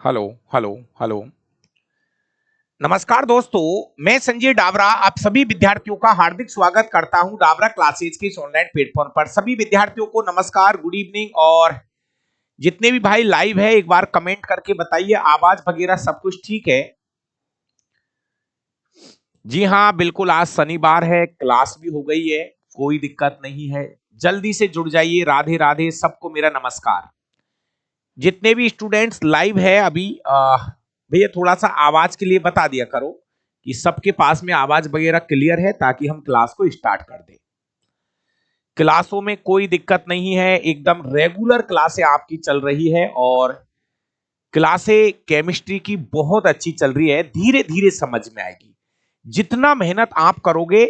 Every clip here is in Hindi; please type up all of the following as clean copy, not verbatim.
Hello hello hello. नमस्कार दोस्तों, मैं संजय डाबरा आप सभी विद्यार्थियों का हार्दिक स्वागत करता हूं डाबरा क्लासेज के इस ऑनलाइन प्लेटफॉर्म पर। सभी विद्यार्थियों को नमस्कार, गुड इवनिंग। और जितने भी भाई लाइव है एक बार कमेंट करके बताइए आवाज वगैरह सब कुछ ठीक है। जी हाँ बिल्कुल, आज शनिवार है, क्लास भी हो गई है, कोई दिक्कत नहीं है। जल्दी से जुड़ जाइए। राधे राधे, सबको मेरा नमस्कार। जितने भी स्टूडेंट्स लाइव है अभी भैया थोड़ा सा आवाज के लिए बता दिया करो कि सबके पास में आवाज वगैरह क्लियर है, ताकि हम क्लास को स्टार्ट कर दें। क्लासों में कोई दिक्कत नहीं है, एकदम रेगुलर क्लासें आपकी चल रही है और क्लासें केमिस्ट्री की बहुत अच्छी चल रही है। धीरे धीरे समझ में आएगी। जितना मेहनत आप करोगे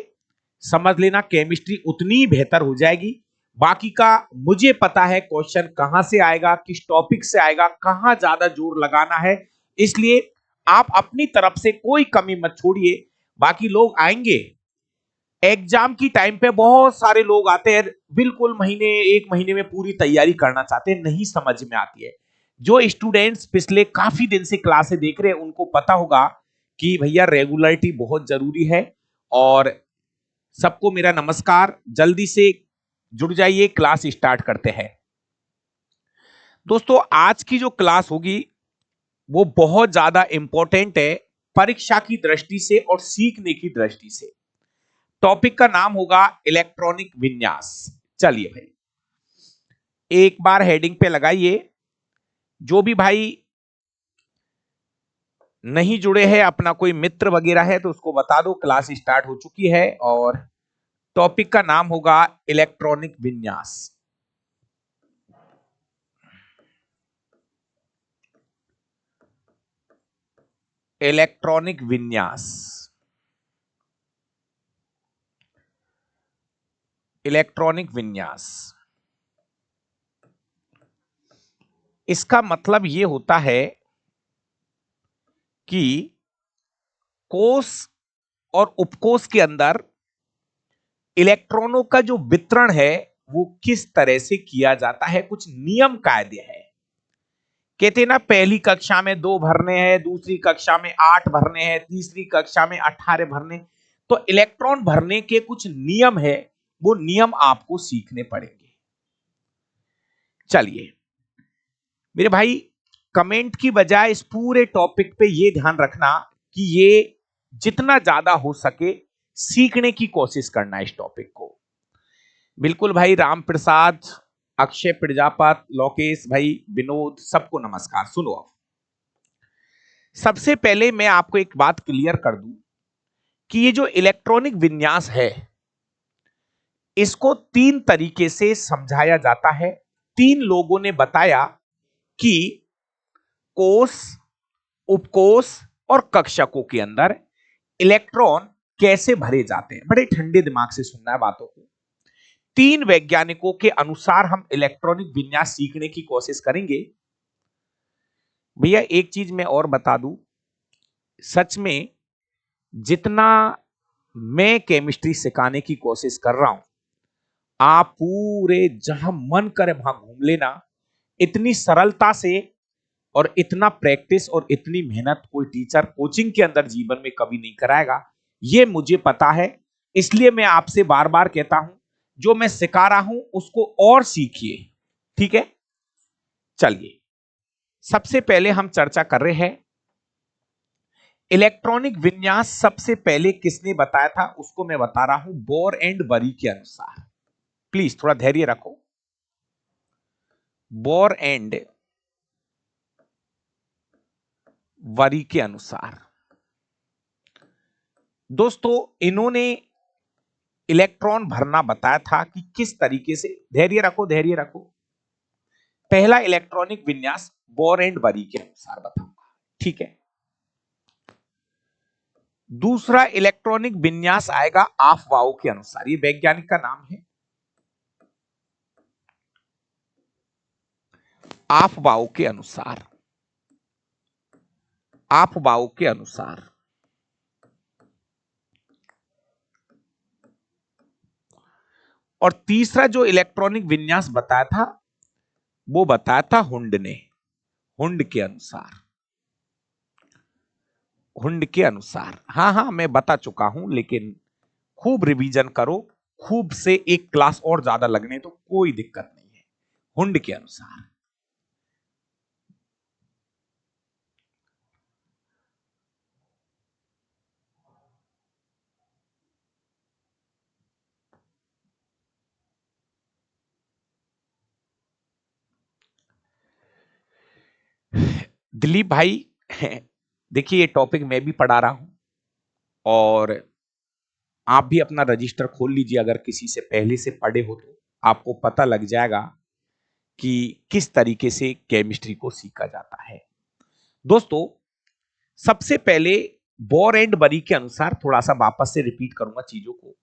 समझ लेना केमिस्ट्री उतनी बेहतर हो जाएगी। बाकी का मुझे पता है क्वेश्चन कहां से आएगा, किस टॉपिक से आएगा, कहां ज्यादा जोर लगाना है। इसलिए आप अपनी तरफ से कोई कमी मत छोड़िए। बाकी लोग आएंगे एग्जाम की टाइम पे, बहुत सारे लोग आते हैं बिल्कुल महीने एक महीने में पूरी तैयारी करना चाहते हैं, नहीं समझ में आती है। जो स्टूडेंट्स पिछले काफी दिन से क्लासें देख रहे हैं उनको पता होगा कि भैया रेगुलरिटी बहुत जरूरी है। और सबको मेरा नमस्कार, जल्दी से जुड़ जाइए, क्लास स्टार्ट करते हैं। दोस्तों आज की जो क्लास होगी वो बहुत ज्यादा इंपॉर्टेंट है, परीक्षा की दृष्टि से और सीखने की दृष्टि से। टॉपिक का नाम होगा इलेक्ट्रॉनिक विन्यास। चलिए भाई एक बार हेडिंग पे लगाइए। जो भी भाई नहीं जुड़े हैं, अपना कोई मित्र वगैरह है तो उसको बता दो क्लास स्टार्ट हो चुकी है। और टॉपिक का नाम होगा इलेक्ट्रॉनिक विन्यास। इलेक्ट्रॉनिक विन्यास, इलेक्ट्रॉनिक विन्यास। इसका मतलब यह होता है कि कोष और उपकोष के अंदर इलेक्ट्रॉनों का जो वितरण है वो किस तरह से किया जाता है, कुछ नियम कायदे हैं। कहते ना पहली कक्षा में 2 भरने हैं, दूसरी कक्षा में 8 भरने हैं, तीसरी कक्षा में 18 भरने। तो इलेक्ट्रॉन भरने के कुछ नियम है, वो नियम आपको सीखने पड़ेंगे। चलिए मेरे भाई, कमेंट की बजाय इस पूरे टॉपिक पे ये ध्यान रखना कि ये जितना ज्यादा हो सके सीखने की कोशिश करना इस टॉपिक को। बिल्कुल भाई, राम प्रसाद, अक्षय प्रजापत, लोकेश भाई, विनोद, सबको नमस्कार। सुनो आप, सबसे पहले मैं आपको एक बात क्लियर कर दूं कि ये जो इलेक्ट्रॉनिक विन्यास है इसको 3 तरीके से समझाया जाता है। 3 लोगों ने बताया कि कोष, उपकोष और कक्षकों के अंदर इलेक्ट्रॉन कैसे भरे जाते हैं। बड़े ठंडे दिमाग से सुनना है बातों को। 3 वैज्ञानिकों के अनुसार हम इलेक्ट्रॉनिक विन्यास सीखने की कोशिश करेंगे। भैया एक चीज मैं और बता दूं, सच में जितना मैं केमिस्ट्री सिखाने की कोशिश कर रहा हूं, आप पूरे जहां मन करे वहां घूम लेना। इतनी सरलता से और इतना प्रैक्टिस और इतनी मेहनत कोई टीचर कोचिंग के अंदर जीवन में कभी नहीं कराएगा, ये मुझे पता है। इसलिए मैं आपसे बार बार कहता हूं, जो मैं सिखा रहा हूं उसको और सीखिए, ठीक है। चलिए सबसे पहले हम चर्चा कर रहे हैं इलेक्ट्रॉनिक विन्यास। सबसे पहले किसने बताया था उसको मैं बता रहा हूं, बोर एंड बरी के अनुसार। प्लीज थोड़ा धैर्य रखो। बोर एंड वरी के अनुसार दोस्तों इन्होंने इलेक्ट्रॉन भरना बताया था कि किस तरीके से। धैर्य रखो, धैर्य रखो। पहला इलेक्ट्रॉनिक विन्यास बोर एंड बरी के अनुसार बताऊंगा, ठीक है। दूसरा इलेक्ट्रॉनिक विन्यास आएगा आफबाउ के अनुसार। ये वैज्ञानिक का नाम है, आफबाउ के अनुसार। आफबाउ के अनुसार और तीसरा जो इलेक्ट्रॉनिक विन्यास बताया था वो बताया था हुंड ने, हुंड के अनुसार। हुंड के अनुसार, हाँ हाँ मैं बता चुका हूं, लेकिन खूब रिवीजन करो, खूब से एक क्लास और ज्यादा लगने तो कोई दिक्कत नहीं है। हुंड के अनुसार दिलीप भाई, देखिए ये टॉपिक मैं भी पढ़ा रहा हूं, और आप भी अपना रजिस्टर खोल लीजिए, अगर किसी से पहले से पढ़े हो तो आपको पता लग जाएगा कि किस तरीके से केमिस्ट्री को सीखा जाता है। दोस्तों, सबसे पहले बोर एंड बरी के अनुसार, थोड़ा सा वापस से रिपीट करूंगा चीजों को।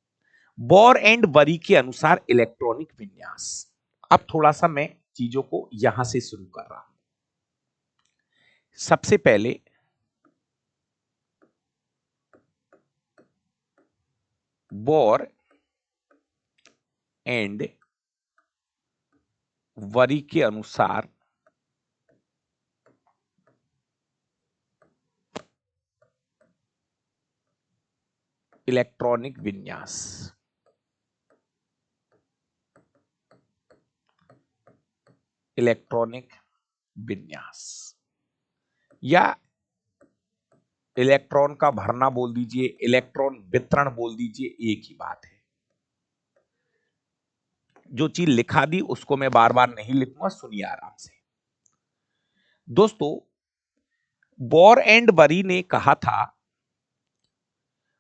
बोर एंड बरी के अनुसार इलेक्ट्रॉनिक विन्यास। अब थोड़ा सा मैं चीजों को यहां से शुरू कर रहा हूं। सबसे पहले बोर एंड वरी के अनुसार इलेक्ट्रॉनिक विन्यास। इलेक्ट्रॉनिक विन्यास या इलेक्ट्रॉन का भरना बोल दीजिए, इलेक्ट्रॉन वितरण बोल दीजिए, एक ही बात है। जो चीज लिखा दी उसको मैं बार बार नहीं लिखूंगा, सुनिए आराम से। दोस्तों, बोर एंड बरी ने कहा था,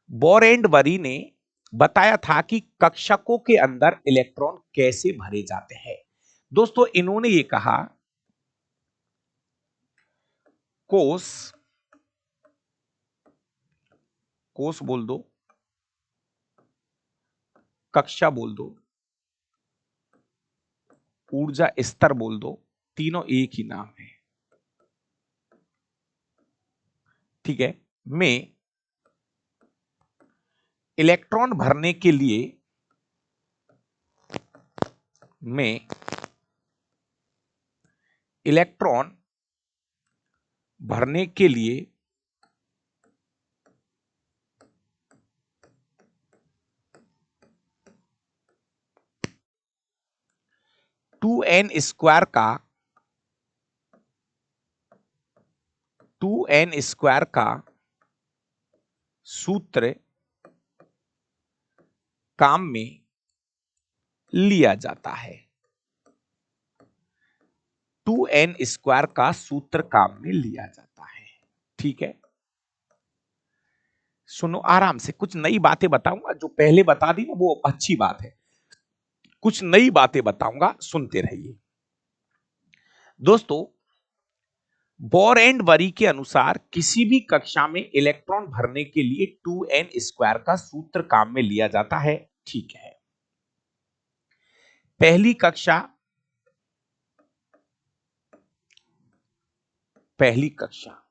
बोर एंड बरी ने बताया था कि कक्षकों के अंदर इलेक्ट्रॉन कैसे भरे जाते हैं। दोस्तों, इन्होंने ये कहा, कोष, कोष बोल दो, कक्षा बोल दो, ऊर्जा स्तर बोल दो, तीनों एक ही नाम है, ठीक है। में इलेक्ट्रॉन भरने के लिए, में इलेक्ट्रॉन भरने के लिए टू एन स्क्वायर का, टू एन स्क्वायर का सूत्र काम में लिया जाता है। टू एन स्क्वायर का सूत्र काम में लिया जाता है, ठीक है। सुनो आराम से, कुछ नई बातें बताऊंगा, जो पहले बता दी ना वो अच्छी बात है, कुछ नई बातें बताऊंगा, सुनते रहिए। दोस्तों, बोर एंड बरी के अनुसार किसी भी कक्षा में इलेक्ट्रॉन भरने के लिए टू एन स्क्वायर का सूत्र काम में लिया जाता है, ठीक है। पहली कक्षा, पहली कक्षा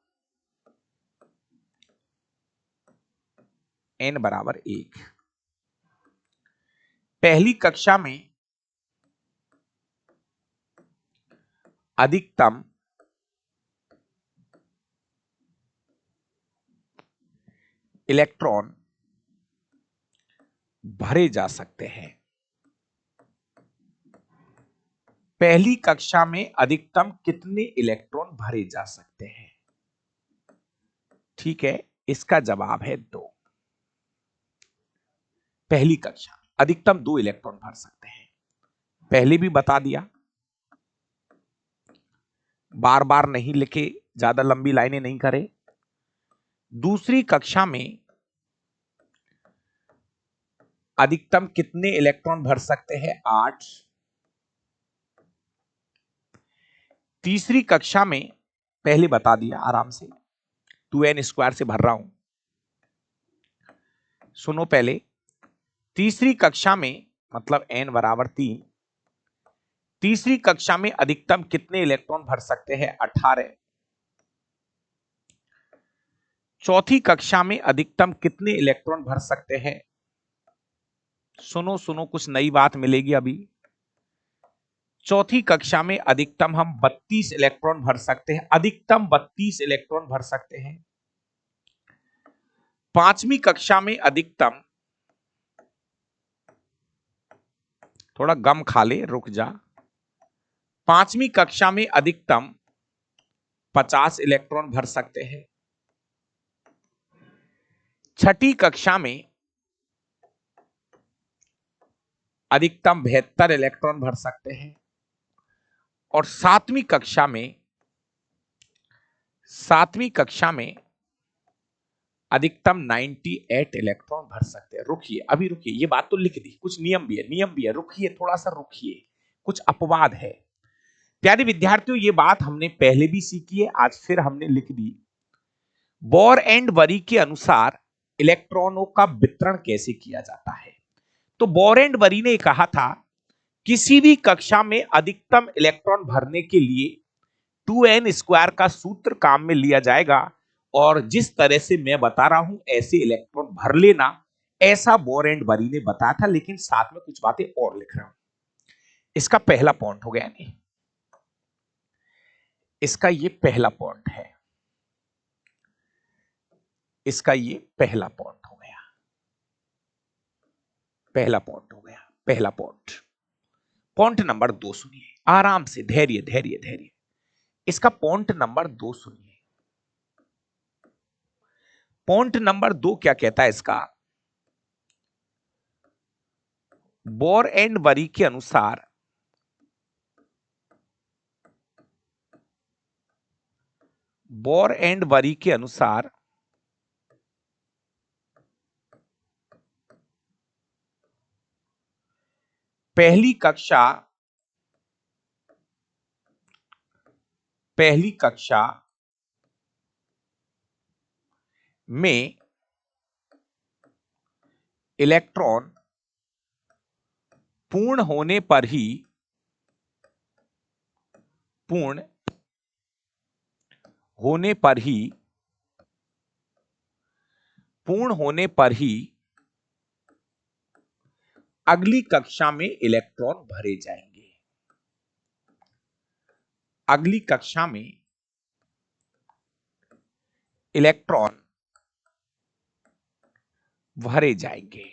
n बराबर 1, पहली कक्षा में अधिकतम इलेक्ट्रॉन भरे जा सकते हैं। पहली कक्षा में अधिकतम कितने इलेक्ट्रॉन भरे जा सकते हैं? ठीक है, इसका जवाब है 2। पहली कक्षा अधिकतम 2 इलेक्ट्रॉन भर सकते हैं, पहले भी बता दिया, बार बार नहीं लिखे, ज्यादा लंबी लाइनें नहीं करे। दूसरी कक्षा में अधिकतम कितने इलेक्ट्रॉन भर सकते हैं? 8। तीसरी कक्षा में पहले बता दिया आराम से, 2n स्क्वायर से भर रहा हूं, सुनो पहले। तीसरी कक्षा में मतलब n बराबर 3, तीसरी कक्षा में अधिकतम कितने इलेक्ट्रॉन भर सकते हैं? 18। चौथी कक्षा में अधिकतम कितने इलेक्ट्रॉन भर सकते हैं? सुनो सुनो, कुछ नई बात मिलेगी अभी। चौथी कक्षा में अधिकतम हम 32 इलेक्ट्रॉन भर सकते हैं, अधिकतम 32 इलेक्ट्रॉन भर सकते हैं। पांचवी कक्षा में अधिकतम, थोड़ा गम खा ले, रुक जा। पांचवी कक्षा में अधिकतम 50 इलेक्ट्रॉन भर सकते हैं। छठी कक्षा में अधिकतम 72 इलेक्ट्रॉन भर सकते हैं। और सातवीं कक्षा में अधिकतम 98 इलेक्ट्रॉन भर सकते हैं। रुकिए, अभी रुकिए, ये बात तो लिख दी, कुछ नियम भी है, रुकिए, थोड़ा सा रुकिए, कुछ अपवाद है। प्यारे विद्यार्थियों, ये बात हमने पहले भी सीखी है, आज फिर हमने लिख दी। बोर एंड बरी के अनुसार इलेक्ट्रॉनों का वितरण कैसे किया जाता है। तो बोर एंड बरी ने कहा था, किसी भी कक्षा में अधिकतम इलेक्ट्रॉन भरने के लिए 2n² का सूत्र काम में लिया जाएगा, और जिस तरह से मैं बता रहा हूं ऐसे इलेक्ट्रॉन भर लेना, ऐसा बोर एंड बरी ने बताया था। लेकिन साथ में कुछ बातें और लिख रहा हूं। इसका पहला पॉइंट हो गया नहीं, इसका ये पहला पॉइंट है, इसका ये पहला पॉइंट हो गया, पहला पॉइंट हो गया, पहला पॉइंट। पॉइंट नंबर 2 सुनिए, आराम से, धैर्य धैर्य धैर्य। इसका पॉइंट नंबर 2 सुनिए। पॉइंट नंबर 2 क्या कहता है इसका, बोर एंड बरी के अनुसार बोर एंड बरी के अनुसार पहली कक्षा में इलेक्ट्रॉन पूर्ण होने पर ही अगली कक्षा में इलेक्ट्रॉन भरे जाएंगे। अगली कक्षा में इलेक्ट्रॉन भरे जाएंगे।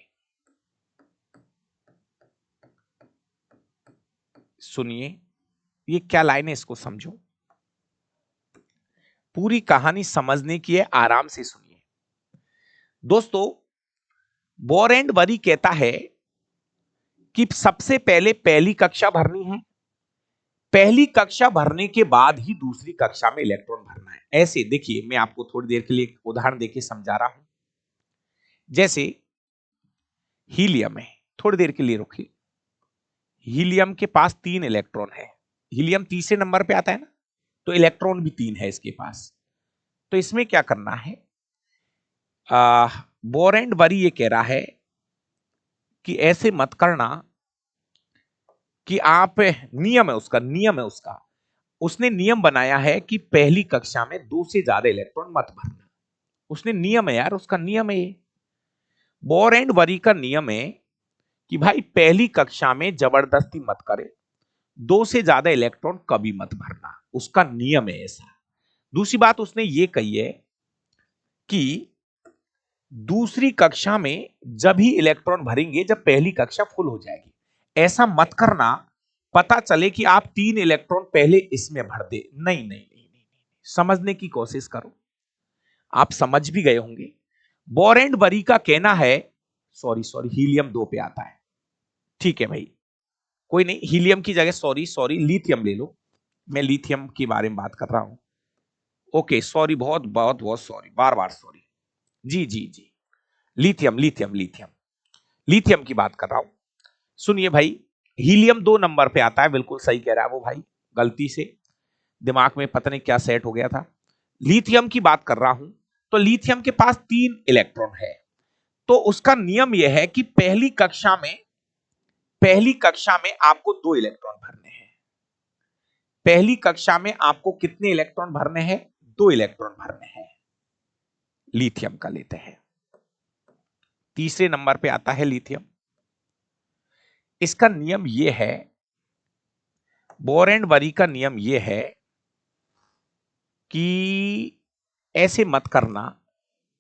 सुनिए, ये क्या लाइन है, इसको समझो, पूरी कहानी समझने की है, आराम से सुनिए। दोस्तों, बोर एंड बरी कहता है कि सबसे पहले पहली कक्षा भरनी है, पहली कक्षा भरने के बाद ही दूसरी कक्षा में इलेक्ट्रॉन भरना है। ऐसे देखिए, मैं आपको थोड़ी देर के लिए एक उदाहरण देके समझा रहा हूं। जैसे हीलियम है, थोड़ी देर के लिए रुकिए। हीलियम के पास 3 इलेक्ट्रॉन है, हीलियम तीसरे नंबर पे आता है ना, तो इलेक्ट्रॉन भी 3 है इसके पास। तो इसमें क्या करना है, बोर एंड बरी ये कह रहा है कि ऐसे मत करना कि आप, नियम है उसका, उसने नियम बनाया है कि पहली कक्षा में 2 से ज्यादा इलेक्ट्रॉन मत भरना। उसने नियम है यार, उसका नियम है ये। बोर एंड बरी का नियम है कि भाई पहली कक्षा में जबरदस्ती मत करे, 2 से ज्यादा इलेक्ट्रॉन कभी मत भरना, उसका नियम है ऐसा। दूसरी बात उसने ये कही है कि दूसरी कक्षा में जब ही इलेक्ट्रॉन भरेंगे जब पहली कक्षा फुल हो जाएगी। ऐसा मत करना पता चले कि आप 3 इलेक्ट्रॉन पहले इसमें भर दे। नहीं नहीं नहीं नहीं, समझने की कोशिश करो, आप समझ भी गए होंगे। बोर एंड बरी का कहना है, सॉरी सॉरी, हीलियम 2 पे आता है, ठीक है भाई, कोई नहीं, हीलियम की जगह सॉरी सॉरी लिथियम ले लो, मैं लिथियम के बारे में बात कर रहा हूं। ओके सॉरी, बहुत बहुत बहुत सॉरी, बार बार सॉरी। जी जी जी, लिथियम लिथियम लिथियम लिथियम की बात कर रहा हूं। सुनिए भाई, हीलियम 2 नंबर पे आता है, बिल्कुल सही कह रहा है वो भाई, गलती से दिमाग में पता नहीं क्या सेट हो गया था। लिथियम की बात कर रहा हूं, तो लिथियम के पास 3 इलेक्ट्रॉन है। तो उसका नियम यह है कि पहली कक्षा में आपको 2 इलेक्ट्रॉन भरने हैं। पहली कक्षा में आपको कितने इलेक्ट्रॉन भरने हैं, 2 इलेक्ट्रॉन भरने हैं। लिथियम का लेते हैं, तीसरे नंबर पे आता है लिथियम। इसका नियम यह है, बोर एंड बरी का नियम यह है कि ऐसे मत करना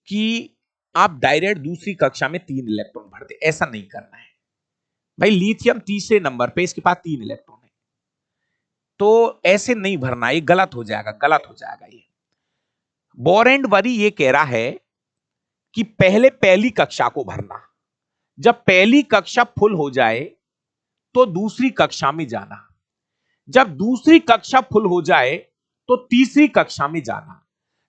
कि आप डायरेक्ट दूसरी कक्षा में 3 इलेक्ट्रॉन भर दे, ऐसा नहीं करना है भाई। लिथियम तीसरे नंबर पे, इसके पास 3 इलेक्ट्रॉन है, तो ऐसे नहीं भरना, ये गलत हो जाएगा, गलत हो जाएगा ये। बोर एंड वरी ये कह रहा है कि पहले पहली कक्षा को भरना, जब पहली कक्षा फुल हो जाए तो दूसरी कक्षा में जाना, जब दूसरी कक्षा फुल हो जाए तो तीसरी कक्षा में जाना,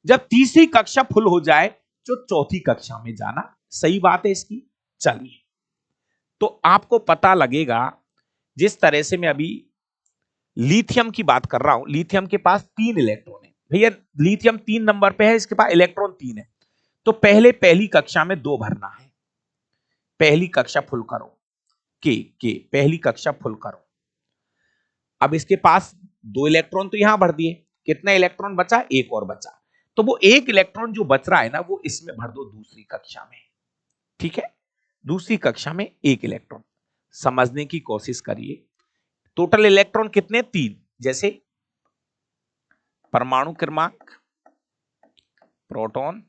जब तीसरी कक्षा फुल हो जाए तो चौथी कक्षा में जाना। सही बात है इसकी। चलिए, तो आपको पता लगेगा, जिस तरह से मैं अभी लिथियम की बात कर रहा हूं, लिथियम के पास 3 इलेक्ट्रॉन है भैया, लिथियम 3 नंबर पे है, इसके पास इलेक्ट्रॉन 3 है, तो पहले पहली कक्षा में 2 भरना है। पहली कक्षा फुल करो, के पहली कक्षा फुल करो। अब इसके पास 2 इलेक्ट्रॉन तो यहां भर दिए, कितना इलेक्ट्रॉन बचा? 1 और बचा, तो वो 1 इलेक्ट्रॉन जो बच रहा है ना, वो इसमें भर दो दूसरी कक्षा में। ठीक है, दूसरी कक्षा में 1 इलेक्ट्रॉन। समझने की कोशिश करिए, टोटल इलेक्ट्रॉन कितने? 3। जैसे परमाणु क्रमांक, प्रोटॉन,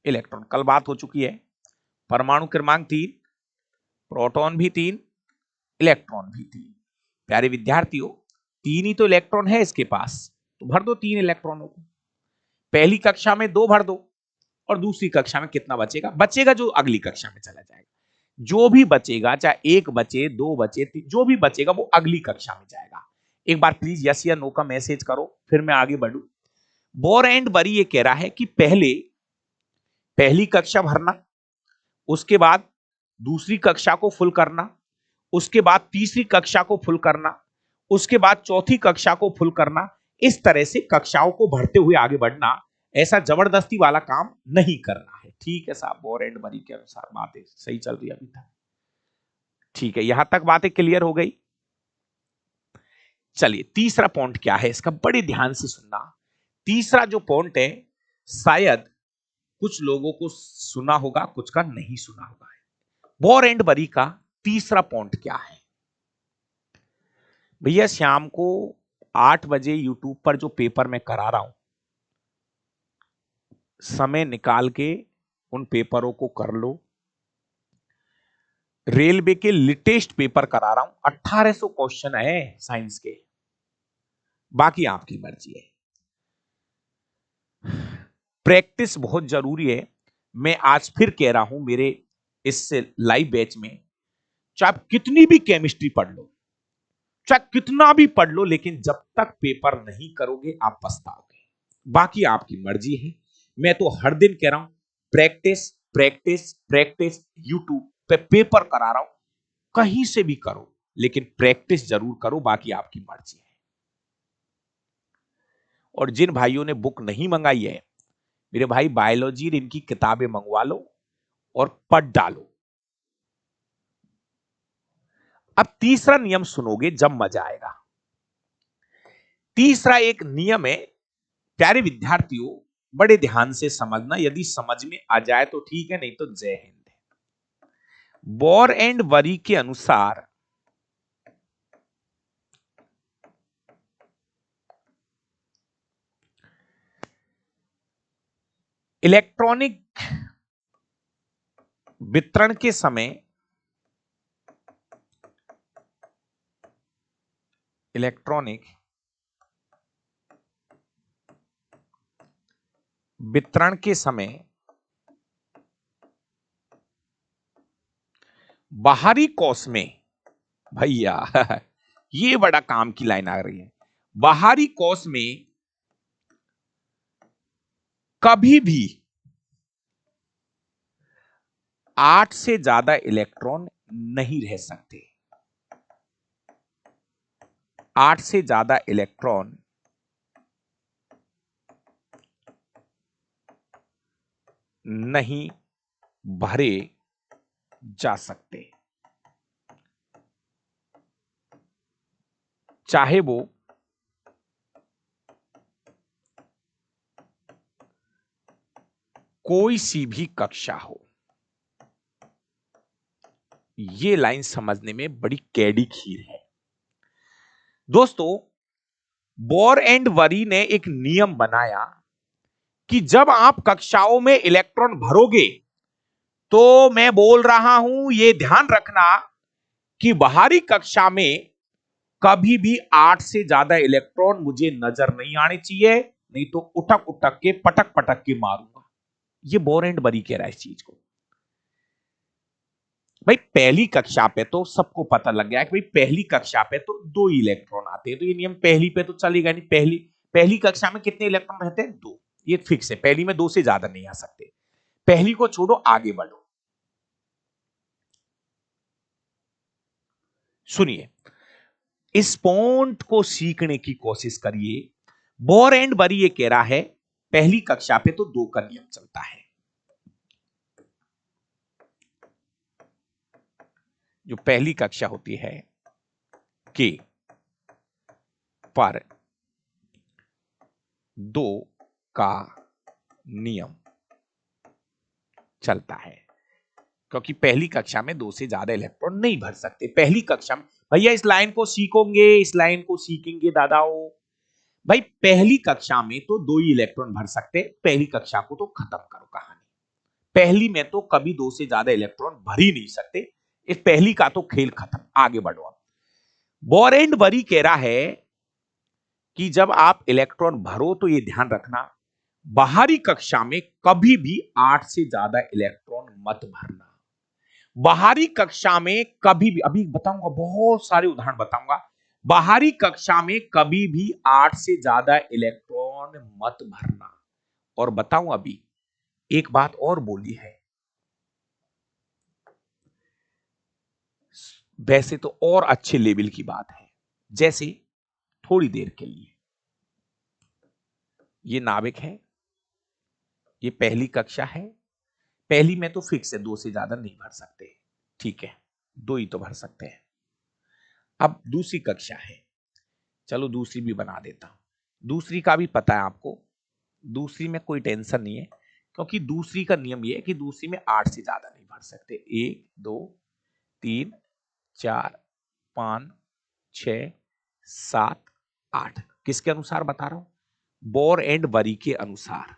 इलेक्ट्रॉन, कल बात हो चुकी है। परमाणु क्रमांक 3, प्रोटॉन भी 3, इलेक्ट्रॉन भी 3। प्यारे विद्यार्थियों, 3 ही तो इलेक्ट्रॉन है इसके पास, तो भर दो 3 इलेक्ट्रॉनों को। पहली कक्षा में 2 भर दो, और दूसरी कक्षा में कितना बचेगा? बचेगा जो अगली कक्षा में चला जाएगा। जो भी बचेगा, चाहे 1 बचे, 2 बचे, जो भी बचेगा वो अगली कक्षा में जाएगा। एक बार प्लीज यस या नो का मैसेज करो, फिर मैं आगे बढ़ू। बोर एंड बरी ये कह रहा है कि पहले पहली कक्षा भरना, उसके बाद दूसरी कक्षा को फुल करना, उसके बाद तीसरी कक्षा को फुल करना, उसके बाद चौथी कक्षा को फुल करना। इस तरह से कक्षाओं को भरते हुए आगे बढ़ना, ऐसा जबरदस्ती वाला काम नहीं करना है। ठीक है साहब, बोर एंड बरी के अनुसार बातें सही चल रही अभी तक। ठीक है, यहां तक बातें क्लियर हो गई। चलिए, तीसरा पॉइंट क्या है इसका, बड़े ध्यान से सुनना। तीसरा जो पॉइंट है, शायद कुछ लोगों को सुना होगा, कुछ का नहीं सुना होगा। बोर एंड बरी का तीसरा पॉइंट क्या है भैया? शाम को 8 बजे यूट्यूब पर जो पेपर मैं करा रहा हूं, समय निकाल के उन पेपरों को कर लो। रेलवे के लेटेस्ट पेपर करा रहा हूं, 1800 क्वेश्चन है साइंस के, बाकी आपकी मर्जी है। प्रैक्टिस बहुत जरूरी है। मैं आज फिर कह रहा हूं, मेरे इस लाइव बैच में, चाहे आप कितनी भी केमिस्ट्री पढ़ लो, चाहे कितना भी पढ़ लो, लेकिन जब तक पेपर नहीं करोगे आप पछताओगे। बाकी आपकी मर्जी है। मैं तो हर दिन कह रहा हूं, प्रैक्टिस प्रैक्टिस प्रैक्टिस। यूट्यूब पे पेपर करा रहा हूं, कहीं से भी करो, लेकिन प्रैक्टिस जरूर करो, बाकी आपकी मर्जी है। और जिन भाइयों ने बुक नहीं मंगाई है, मेरे भाई बायोलॉजी इनकी किताबें मंगवा लो और पढ़ डालो। अब तीसरा नियम सुनोगे जब मजा आएगा। तीसरा एक नियम है, प्यारे विद्यार्थियों, बड़े ध्यान से समझना, यदि समझ में आ जाए तो ठीक है, नहीं तो जय हिंद। बोर एंड वरी के अनुसार इलेक्ट्रॉनिक वितरण के समय इलेक्ट्रॉनिक वितरण के समय बाहरी कोश में, भैया ये बड़ा काम की लाइन आ रही है, बाहरी कोश में कभी भी 8 से ज्यादा इलेक्ट्रॉन नहीं रह सकते। 8 से ज्यादा इलेक्ट्रॉन नहीं भरे जा सकते, चाहे वो कोई सी भी कक्षा हो। ये लाइन समझने में बड़ी कैडी खीर है दोस्तों। बोर एंड वरी ने एक नियम बनाया कि जब आप कक्षाओं में इलेक्ट्रॉन भरोगे तो मैं बोल रहा हूं ये ध्यान रखना कि बाहरी कक्षा में कभी भी 8 से ज्यादा इलेक्ट्रॉन मुझे नजर नहीं आने चाहिए, नहीं तो उठक उठक के पटक पटक के मारूंगा। ये बोर एंड बरी कह रहा है इस चीज को। भाई पहली कक्षा पे तो सबको पता लग गया कि भाई पहली कक्षा पे तो 2 इलेक्ट्रॉन आते हैं, तो ये नियम पहली पे तो चलेगा नहीं। पहली पहली कक्षा में कितने इलेक्ट्रॉन रहते हैं? 2। ये फिक्स है, पहली में 2 से ज्यादा नहीं आ सकते। पहली को छोड़ो, आगे बढ़ो। सुनिए, इस पॉइंट को सीखने की कोशिश करिए। बोर एंड बरी ये कह रहा है पहली कक्षा पे तो 2 का नियम चलता है। जो पहली कक्षा होती है के पर 2 का नियम चलता है, क्योंकि पहली कक्षा में 2 से ज्यादा इलेक्ट्रॉन नहीं भर सकते। पहली कक्षा में भैया इस लाइन को सीखोगे, इस लाइन को सीखेंगे दादाओ। भाई पहली कक्षा में तो 2 ही इलेक्ट्रॉन भर सकते, पहली कक्षा को तो खत्म करो कहानी। पहली में तो कभी 2 से ज्यादा इलेक्ट्रॉन भर ही नहीं सकते। इस पहली का तो खेल खत्म, आगे बढ़ो। अब बोर एंड बरी कह रहा है कि जब आप इलेक्ट्रॉन भरो तो ये ध्यान रखना बाहरी कक्षा में कभी भी 8 से ज्यादा इलेक्ट्रॉन मत भरना। बाहरी कक्षा में कभी भी, अभी बताऊंगा, बहुत सारे उदाहरण बताऊंगा। बाहरी कक्षा में कभी भी 8 से ज्यादा इलेक्ट्रॉन मत भरना। और बताऊं, अभी एक बात और बोली है, वैसे तो और अच्छे लेवल की बात है। जैसे थोड़ी देर के लिए ये नाविक है, ये पहली कक्षा है। पहली में तो फिक्स है 2 से ज्यादा नहीं भर सकते, ठीक है, 2 ही तो भर सकते हैं। अब दूसरी कक्षा है, चलो दूसरी भी बना देता हूं। दूसरी का भी पता है आपको, दूसरी में कोई टेंशन नहीं है, क्योंकि दूसरी का नियम यह है कि दूसरी में 8 से ज्यादा नहीं भर सकते। 1 2 3 4 5 6 7 8। किसके अनुसार बता रहा हूं? बोर एंड बरी के अनुसार।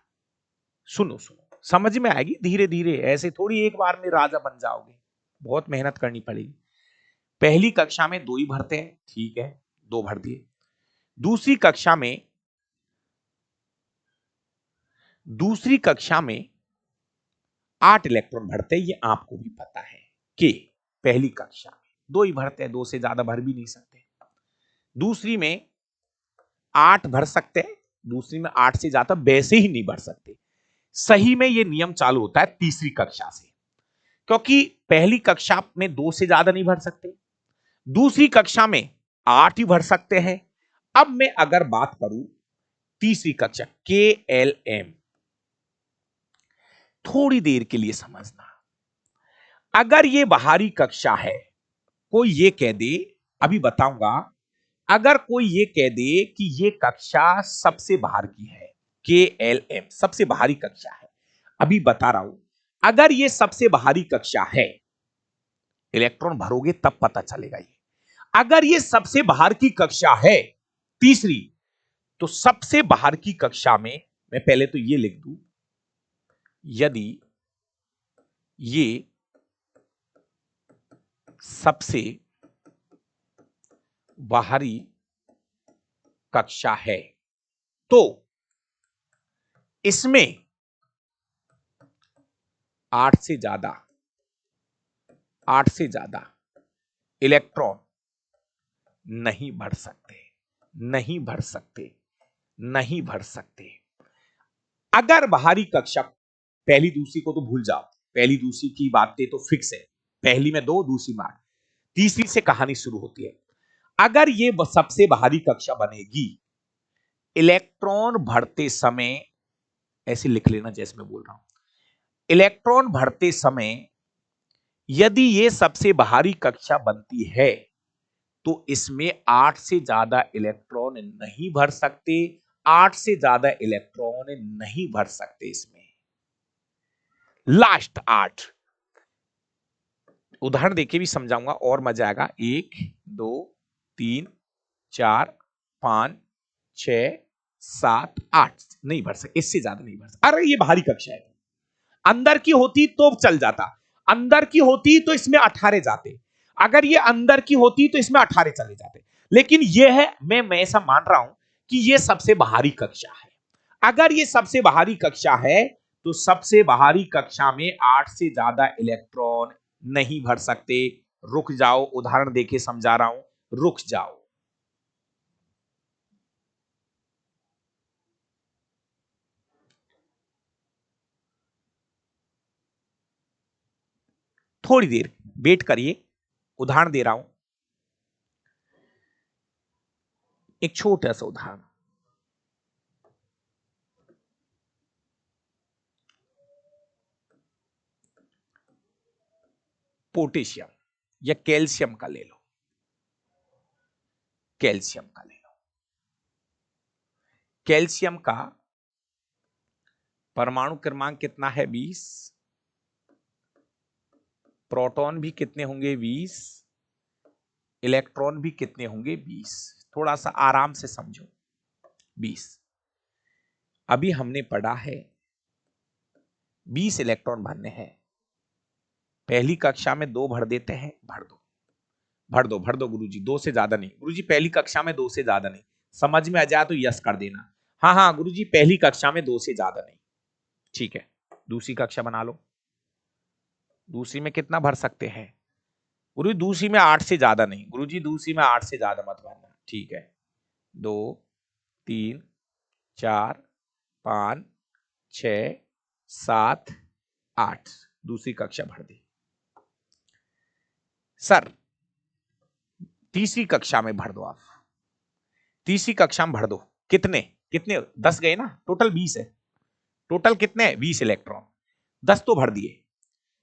सुनो सुनो, समझ में आएगी धीरे धीरे, ऐसे थोड़ी एक बार में राजा बन जाओगे, बहुत मेहनत करनी पड़ेगी। पहली कक्षा में 2 ही भरते हैं, ठीक है, 2 भर दिए। दूसरी कक्षा में 8 इलेक्ट्रॉन भरते हैं, ये आपको भी पता है कि पहली कक्षा में 2 ही भरते हैं, 2 से ज्यादा भर भी नहीं सकते। दूसरी में 8 भर सकते हैं, दूसरी में 8 से ज्यादा वैसे ही नहीं भर सकते। सही में ये नियम चालू होता है तीसरी कक्षा से, क्योंकि पहली कक्षा में 2 से ज्यादा नहीं भर सकते, दूसरी कक्षा में 8 ही भर सकते हैं। अब मैं अगर बात करूं तीसरी कक्षा, के एल एम, थोड़ी देर के लिए समझना। अगर ये बाहरी कक्षा है, कोई ये कह दे, अभी बताऊंगा, अगर कोई ये कह दे कि ये कक्षा सबसे बाहर की है, के एल एम सबसे बाहरी कक्षा है, अभी बता रहा हूं, अगर ये सबसे बाहरी कक्षा है, इलेक्ट्रॉन भरोगे तब पता चलेगा ये। अगर ये सबसे बाहर की कक्षा है तीसरी, तो सबसे बाहर की कक्षा में मैं पहले तो ये लिख दूं, यदि ये सबसे बाहरी कक्षा है तो इसमें 8 से ज्यादा 8 से ज्यादा इलेक्ट्रॉन नहीं भर सकते, नहीं भर सकते, नहीं भर सकते। अगर बाहरी कक्षा, पहली दूसरी को तो भूल जाओ, पहली दूसरी की बातें तो फिक्स है, पहली में 2, दूसरी में 8, तीसरी से कहानी शुरू होती है। अगर ये सबसे बाहरी कक्षा बनेगी, इलेक्ट्रॉन भरते समय, ऐसे लिख लेना जैसे मैं बोल रहा हूं, इलेक्ट्रॉन भरते समय यदि ये सबसे बाहरी कक्षा बनती है तो इसमें 8 से ज्यादा इलेक्ट्रॉन नहीं भर सकते, 8 से ज्यादा इलेक्ट्रॉन नहीं भर सकते इसमें। लास्ट 8 उदाहरण देके भी समझाऊंगा और मजा आएगा। 1 2 3 4 5 6 7 8 नहीं भर सकते, इससे ज्यादा नहीं भर सकते। अरे ये बाहरी कक्षा है, अंदर की होती तो चल जाता, अंदर की होती तो इसमें 18 जाते, अगर ये अंदर की होती तो इसमें 18 चले जाते, लेकिन ये है, मैं ऐसा मान रहा हूं कि ये सबसे बाहरी कक्षा है। अगर ये सबसे बाहरी कक्षा है तो सबसे बाहरी कक्षा में 8 से ज्यादा इलेक्ट्रॉन नहीं भर सकते। रुक जाओ, उदाहरण देके समझा रहा हूं, रुक जाओ। थोड़ी देर वेट करिए, उदाहरण दे रहा हूं, एक छोटा सा उदाहरण। पोटेशियम या कैल्शियम का ले लो, कैल्शियम का ले लो। कैल्शियम का परमाणु क्रमांक कितना है? 20। प्रोटॉन भी कितने होंगे? 20। इलेक्ट्रॉन भी कितने होंगे? 20। थोड़ा सा आराम से समझो। 20 अभी हमने पढ़ा है 20 इलेक्ट्रॉन भरने हैं। पहली कक्षा में 2 भर देते हैं, भर दो भर दो भर दो गुरुजी, 2 से ज्यादा नहीं। गुरुजी पहली कक्षा में 2 से ज्यादा नहीं, समझ में आ जाए तो यस कर देना। हाँ हाँ गुरुजी पहली कक्षा में 2 से ज्यादा नहीं, ठीक है। दूसरी कक्षा बना लो, दूसरी में कितना भर सकते हैं? गुरुजी दूसरी में 8 से ज्यादा नहीं। गुरुजी दूसरी में 8 से ज्यादा मत भरना, ठीक है। 2 3 4 5 6 7 8 दूसरी कक्षा भर दी। सर तीसरी कक्षा में भर दो आप, तीसरी कक्षा में भर दो। कितने कितने? 10 गए ना, टोटल 20 है। टोटल कितने हैं? 20 इलेक्ट्रॉन। 10 तो भर दिए,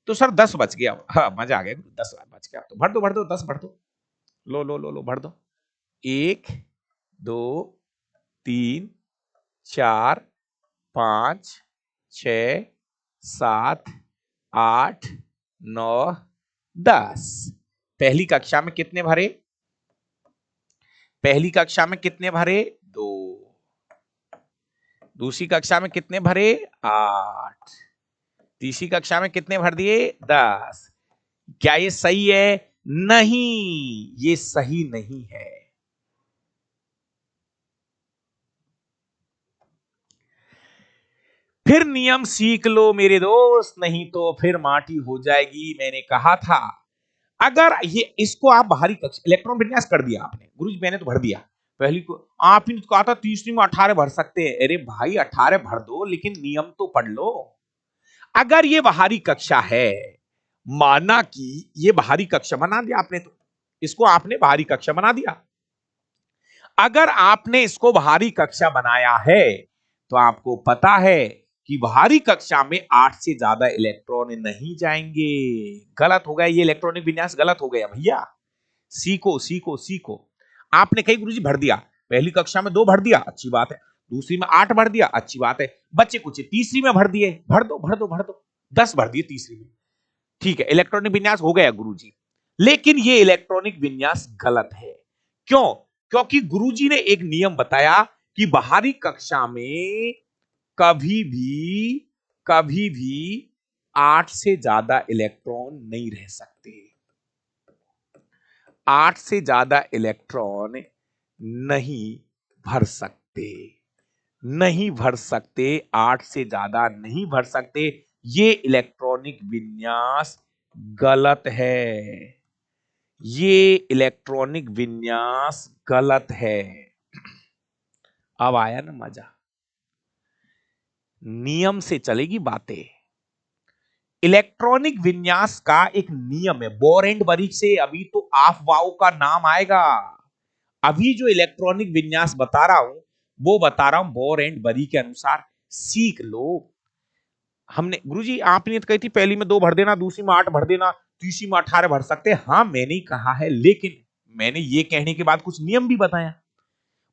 तो सर 10 बच गया। हाँ मजा आ गया, 10 बच गया तो भर दो 10 भर दो। लो लो लो लो भर दो। 1 2 3 4 5 6 7 8 9 10। पहली कक्षा में कितने भरे? पहली कक्षा में कितने भरे? 2। दूसरी कक्षा में कितने भरे? 8। तीसरी कक्षा में कितने भर दिए? 10। क्या ये सही है? नहीं, ये सही नहीं है। फिर नियम सीख लो मेरे दोस्त, नहीं तो फिर माटी हो जाएगी। मैंने कहा था अगर ये इसको आप बाहरी कक्षा इलेक्ट्रॉन विन्यास कर दिया आपने, गुरुजी मैंने तो भर दिया पहली को, आपने तो कहा था तीसरी में 18 भर सकते हैं। अरे भाई 18 भर दो, लेकिन नियम तो पढ़ लो। अगर ये बाहरी कक्षा है, माना कि ये बाहरी कक्षा बना दिया आपने, तो इसको आपने बाहरी कक्षा बना दिया। अगर आपने इसको बाहरी कक्षा बनाया है तो आपको पता है कि बाहरी कक्षा में 8 से ज्यादा इलेक्ट्रॉन नहीं जाएंगे। गलत हो गया, ये इलेक्ट्रॉनिक विन्यास गलत हो गया भैया। सीखो सीखो सीखो। आपने कई गुरुजी भर दिया, पहली कक्षा में 2 भर दिया, अच्छी बात है। दूसरी में 8 भर दिया, अच्छी बात है। बच्चे कुछ तीसरी में भर दिए, भर दो भर दो भर दो। 10 भर दिए तीसरी में, ठीक है, इलेक्ट्रॉनिक विन्यास हो गया गुरुजी। लेकिन ये इलेक्ट्रॉनिक विन्यास गलत है। क्यों? क्योंकि गुरुजी ने एक नियम बताया कि बाहरी कक्षा में कभी भी 8 से ज्यादा इलेक्ट्रॉन नहीं रह सकते। 8 से ज्यादा इलेक्ट्रॉन नहीं भर सकते, नहीं भर सकते, 8 से ज्यादा नहीं भर सकते। ये इलेक्ट्रॉनिक विन्यास गलत है, ये इलेक्ट्रॉनिक विन्यास गलत है। अब आया ना मजा? नियम से चलेगी बातें। इलेक्ट्रॉनिक विन्यास का एक नियम है, बोर एंड बरीक से अभी तो आफवाओं का नाम आएगा। अभी जो इलेक्ट्रॉनिक विन्यास बता रहा हूं वो बता रहा हूं बोर एंड बरी के अनुसार, सीख लो। हमने गुरुजी आपने तो कही थी पहली में 2 भर देना, दूसरी में 8 भर देना, तीसरी में 18 भर सकते हैं। हाँ मैंने ही कहा है, लेकिन मैंने ये कहने के बाद कुछ नियम भी बताया।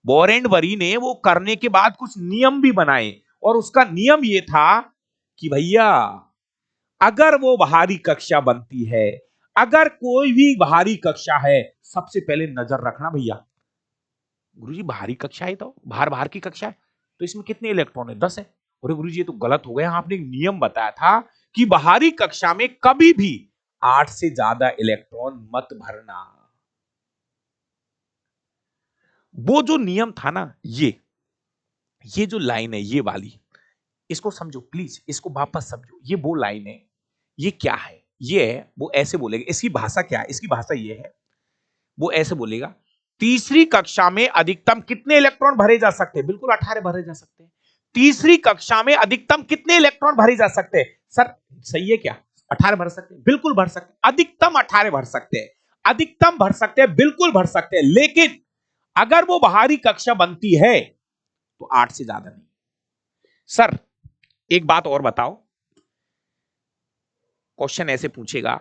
बोर एंड बरी ने वो करने के बाद कुछ नियम भी बनाए, और उसका नियम ये था कि भैया अगर वो बाहरी कक्षा बनती है, अगर कोई भी बाहरी कक्षा है, सबसे पहले नजर रखना भैया गुरुजी बाहरी कक्षा है, तो बाहर बाहर की कक्षा है, तो इसमें कितने इलेक्ट्रॉन है? 10 है। और गुरुजी ये तो गलत हो गया, आपने एक नियम बताया था कि बाहरी कक्षा में कभी भी 8 से ज्यादा इलेक्ट्रॉन मत भरना। वो जो नियम था ना, ये जो लाइन है ये वाली, इसको समझो प्लीज, इसको वापस समझो। ये वो लाइन है, ये क्या है? ये है, वो ऐसे बोलेगा। इसकी भाषा क्या है? इसकी भाषा ये है, वो ऐसे बोलेगा, तीसरी कक्षा में अधिकतम कितने इलेक्ट्रॉन भरे जा सकते हैं? बिल्कुल 18 भरे जा सकते हैं। तीसरी कक्षा में अधिकतम कितने इलेक्ट्रॉन भरे जा सकते हैं? सर सही है क्या? 18 भर सकते हैं, बिल्कुल भर सकते हैं। अधिकतम 18 भर सकते हैं, अधिकतम भर सकते हैं, बिल्कुल भर सकते हैं। लेकिन अगर वो बाहरी कक्षा बनती है तो 8 से ज्यादा नहीं। सर एक बात और बताओ, क्वेश्चन ऐसे पूछेगा,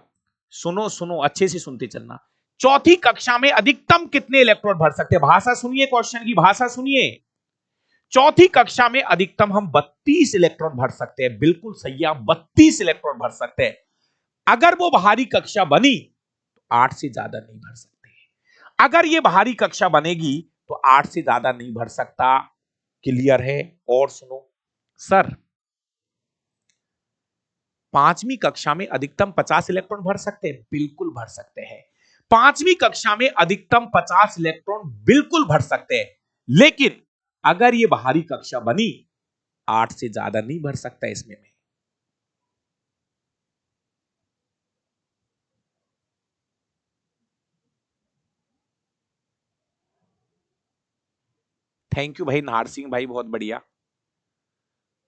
सुनो सुनो अच्छे से सुनते चलना। चौथी कक्षा में अधिकतम कितने इलेक्ट्रॉन भर सकते हैं? भाषा सुनिए, क्वेश्चन की भाषा सुनिए। चौथी कक्षा में अधिकतम हम 32 इलेक्ट्रॉन भर सकते हैं। बिल्कुल सही है, 32 इलेक्ट्रॉन भर सकते हैं। अगर वो बाहरी कक्षा बनी तो 8 से ज्यादा नहीं भर सकते। अगर ये बाहरी कक्षा बनेगी तो 8 से ज्यादा नहीं भर सकता। क्लियर है? और सुनो सर, पांचवी कक्षा में अधिकतम 50 इलेक्ट्रॉन भर सकते हैं? बिल्कुल भर सकते हैं। पांचवी कक्षा में अधिकतम 50 इलेक्ट्रॉन बिल्कुल भर सकते हैं। लेकिन अगर ये बाहरी कक्षा बनी, 8 से ज्यादा नहीं भर सकता इसमें मैं। थैंक यू भाई नाहर सिंह भाई, बहुत बढ़िया।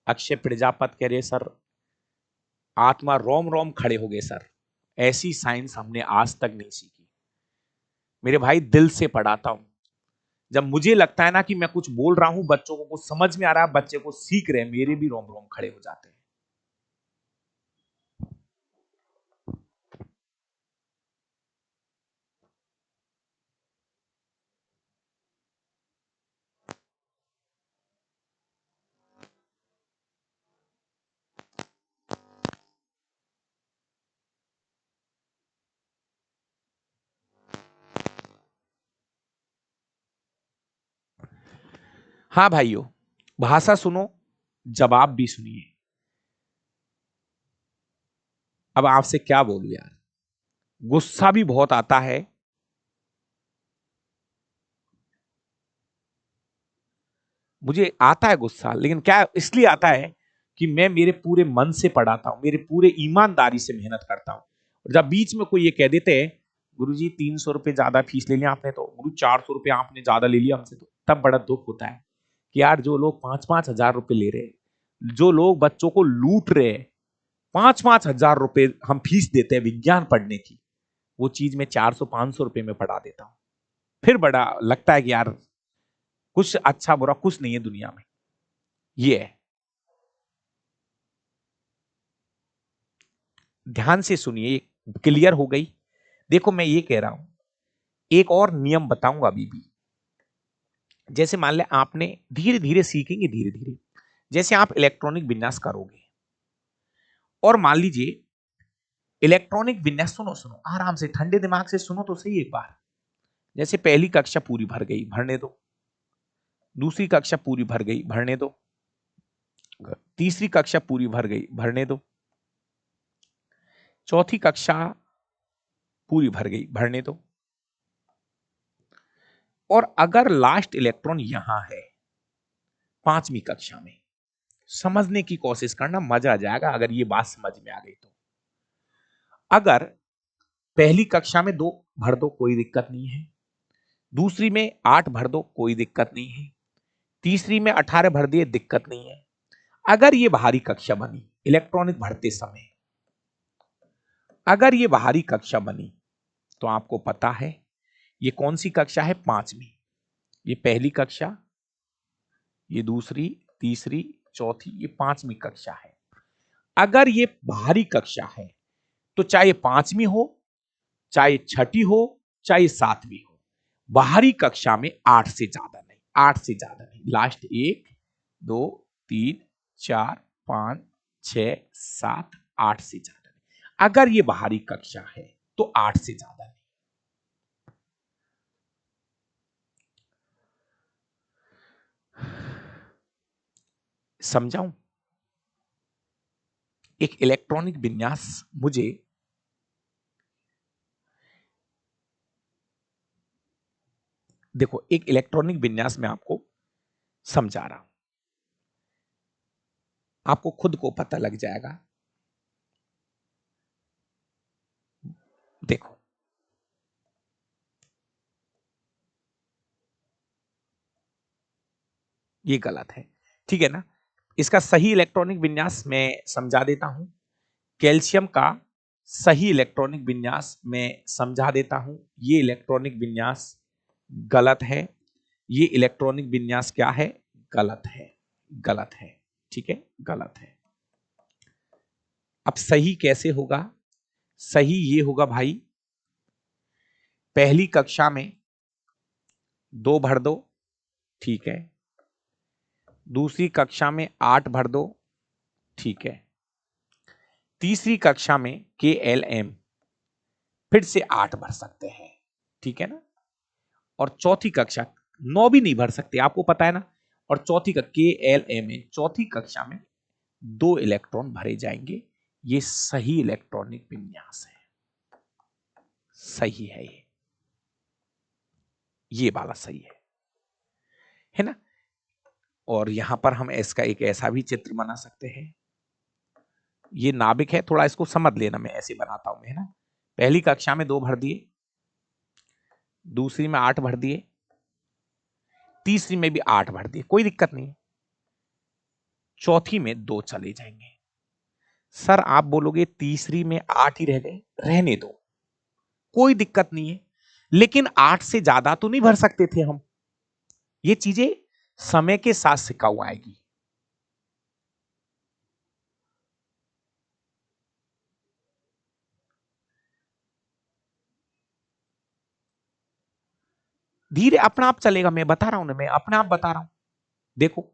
अक्षय प्रजापत कह रहे सर आत्मा रोम रोम खड़े हो गए सर, ऐसी साइंस हमने आज तक नहीं सीखी। मेरे भाई दिल से पढ़ाता हूं, जब मुझे लगता है ना कि मैं कुछ बोल रहा हूं, बच्चों को कुछ समझ में आ रहा है, बच्चे को सीख रहे हैं, मेरे भी रोम रोम खड़े हो जाते हैं। हाँ भाइयों, भाषा सुनो, जवाब भी सुनिए। अब आपसे क्या बोलूं यार, गुस्सा भी बहुत आता है। मुझे आता है गुस्सा, लेकिन क्या इसलिए आता है कि मैं मेरे पूरे मन से पढ़ाता हूं, मेरे पूरे ईमानदारी से मेहनत करता हूं। और जब बीच में कोई ये कह देते हैं गुरुजी 300 रुपये ज्यादा फीस ले लिया आपने, तो गुरु 400 रुपये आपने ज्यादा ले लिया हमसे, तो तब बड़ा दुख होता है कि यार जो लोग 5-5 हजार रुपए ले रहे हैं, जो लोग बच्चों को लूट रहे हैं, 5-5 हजार रुपए हम फीस देते हैं विज्ञान पढ़ने की, वो चीज मैं 400-500 रुपए में पढ़ा देता हूं। फिर बड़ा लगता है कि यार कुछ अच्छा बुरा कुछ नहीं है दुनिया में। ये है, ध्यान से सुनिए, क्लियर हो गई? देखो मैं ये कह रहा हूं, एक और नियम बताऊंगा अभी भी। जैसे मान ले आपने धीरे धीरे सीखेंगे, धीरे धीरे जैसे आप इलेक्ट्रॉनिक विन्यास करोगे, और मान लीजिए इलेक्ट्रॉनिक विन्यास, सुनो सुनो आराम से ठंडे दिमाग से सुनो तो सही एक बार। जैसे पहली कक्षा पूरी भर गई, भरने दो। दूसरी कक्षा पूरी भर गई, भरने दो। तीसरी कक्षा पूरी भर गई, भरने दो। चौथी कक्षा पूरी भर गई, भरने दो। और अगर लास्ट इलेक्ट्रॉन यहां है पांचवी कक्षा में, समझने की कोशिश करना, मजा आ जाएगा अगर ये बात समझ में आ गई तो। अगर पहली कक्षा में 2 भर दो, कोई दिक्कत नहीं है। दूसरी में 8 भर दो, कोई दिक्कत नहीं है। तीसरी में 18 भर दिए, दिक्कत नहीं है। अगर ये बाहरी कक्षा बनी इलेक्ट्रॉनिक भरते समय, अगर ये बाहरी कक्षा बनी, तो आपको पता है ये कौन सी कक्षा है? पांचवी। ये पहली कक्षा, ये दूसरी, तीसरी, चौथी, ये पांचवी कक्षा है। अगर ये बाहरी कक्षा है तो चाहे पांचवी हो, चाहे छठी हो, चाहे सातवीं हो, बाहरी कक्षा में 8 से ज्यादा नहीं, 8 से ज्यादा नहीं। लास्ट 1 2 3 4 5 6 7 8 से ज्यादा नहीं। अगर ये बाहरी कक्षा है तो 8 से ज्यादा नहीं। समझाऊं? एक इलेक्ट्रॉनिक विन्यास मुझे देखो, एक इलेक्ट्रॉनिक विन्यास में आपको समझा रहा हूं, आपको खुद को पता लग जाएगा। देखो, ये गलत है, ठीक है ना? इसका सही इलेक्ट्रॉनिक विन्यास मैं समझा देता हूं। कैल्शियम का सही इलेक्ट्रॉनिक विन्यास मैं समझा देता हूं। ये इलेक्ट्रॉनिक विन्यास गलत है। ये इलेक्ट्रॉनिक विन्यास क्या है? गलत है, गलत है, ठीक है, गलत है। अब सही कैसे होगा? सही ये होगा भाई, पहली कक्षा में 2 भर दो, ठीक है। दूसरी कक्षा में 8 भर दो, ठीक है। तीसरी कक्षा में KLM फिर से 8 भर सकते हैं, ठीक है ना? और चौथी कक्षा 9 भी नहीं भर सकते, आपको पता है ना। और चौथी का KLM में चौथी कक्षा में 2 इलेक्ट्रॉन भरे जाएंगे। ये सही इलेक्ट्रॉनिक विन्यास है, सही है ये वाला सही है ना? और यहां पर हम इसका एक ऐसा भी चित्र बना सकते हैं। ये नाभिक है, थोड़ा इसको समझ लेना, मैं ऐसे बनाता हूं, है ना? पहली कक्षा में 2 भर दिए, दूसरी में 8 भर दिए, तीसरी में भी 8 भर दिए, कोई दिक्कत नहीं। चौथी में 2 चले जाएंगे। सर आप बोलोगे तीसरी में 8 ही रह गए, रहने दो, कोई दिक्कत नहीं है, लेकिन 8 से ज्यादा तो नहीं भर सकते थे हम। ये चीजें समय के साथ सिखाऊ आएगी। धीरे अपना आप चलेगा, मैं बता रहा हूं ना, मैं अपने आप बता रहा हूं। देखो,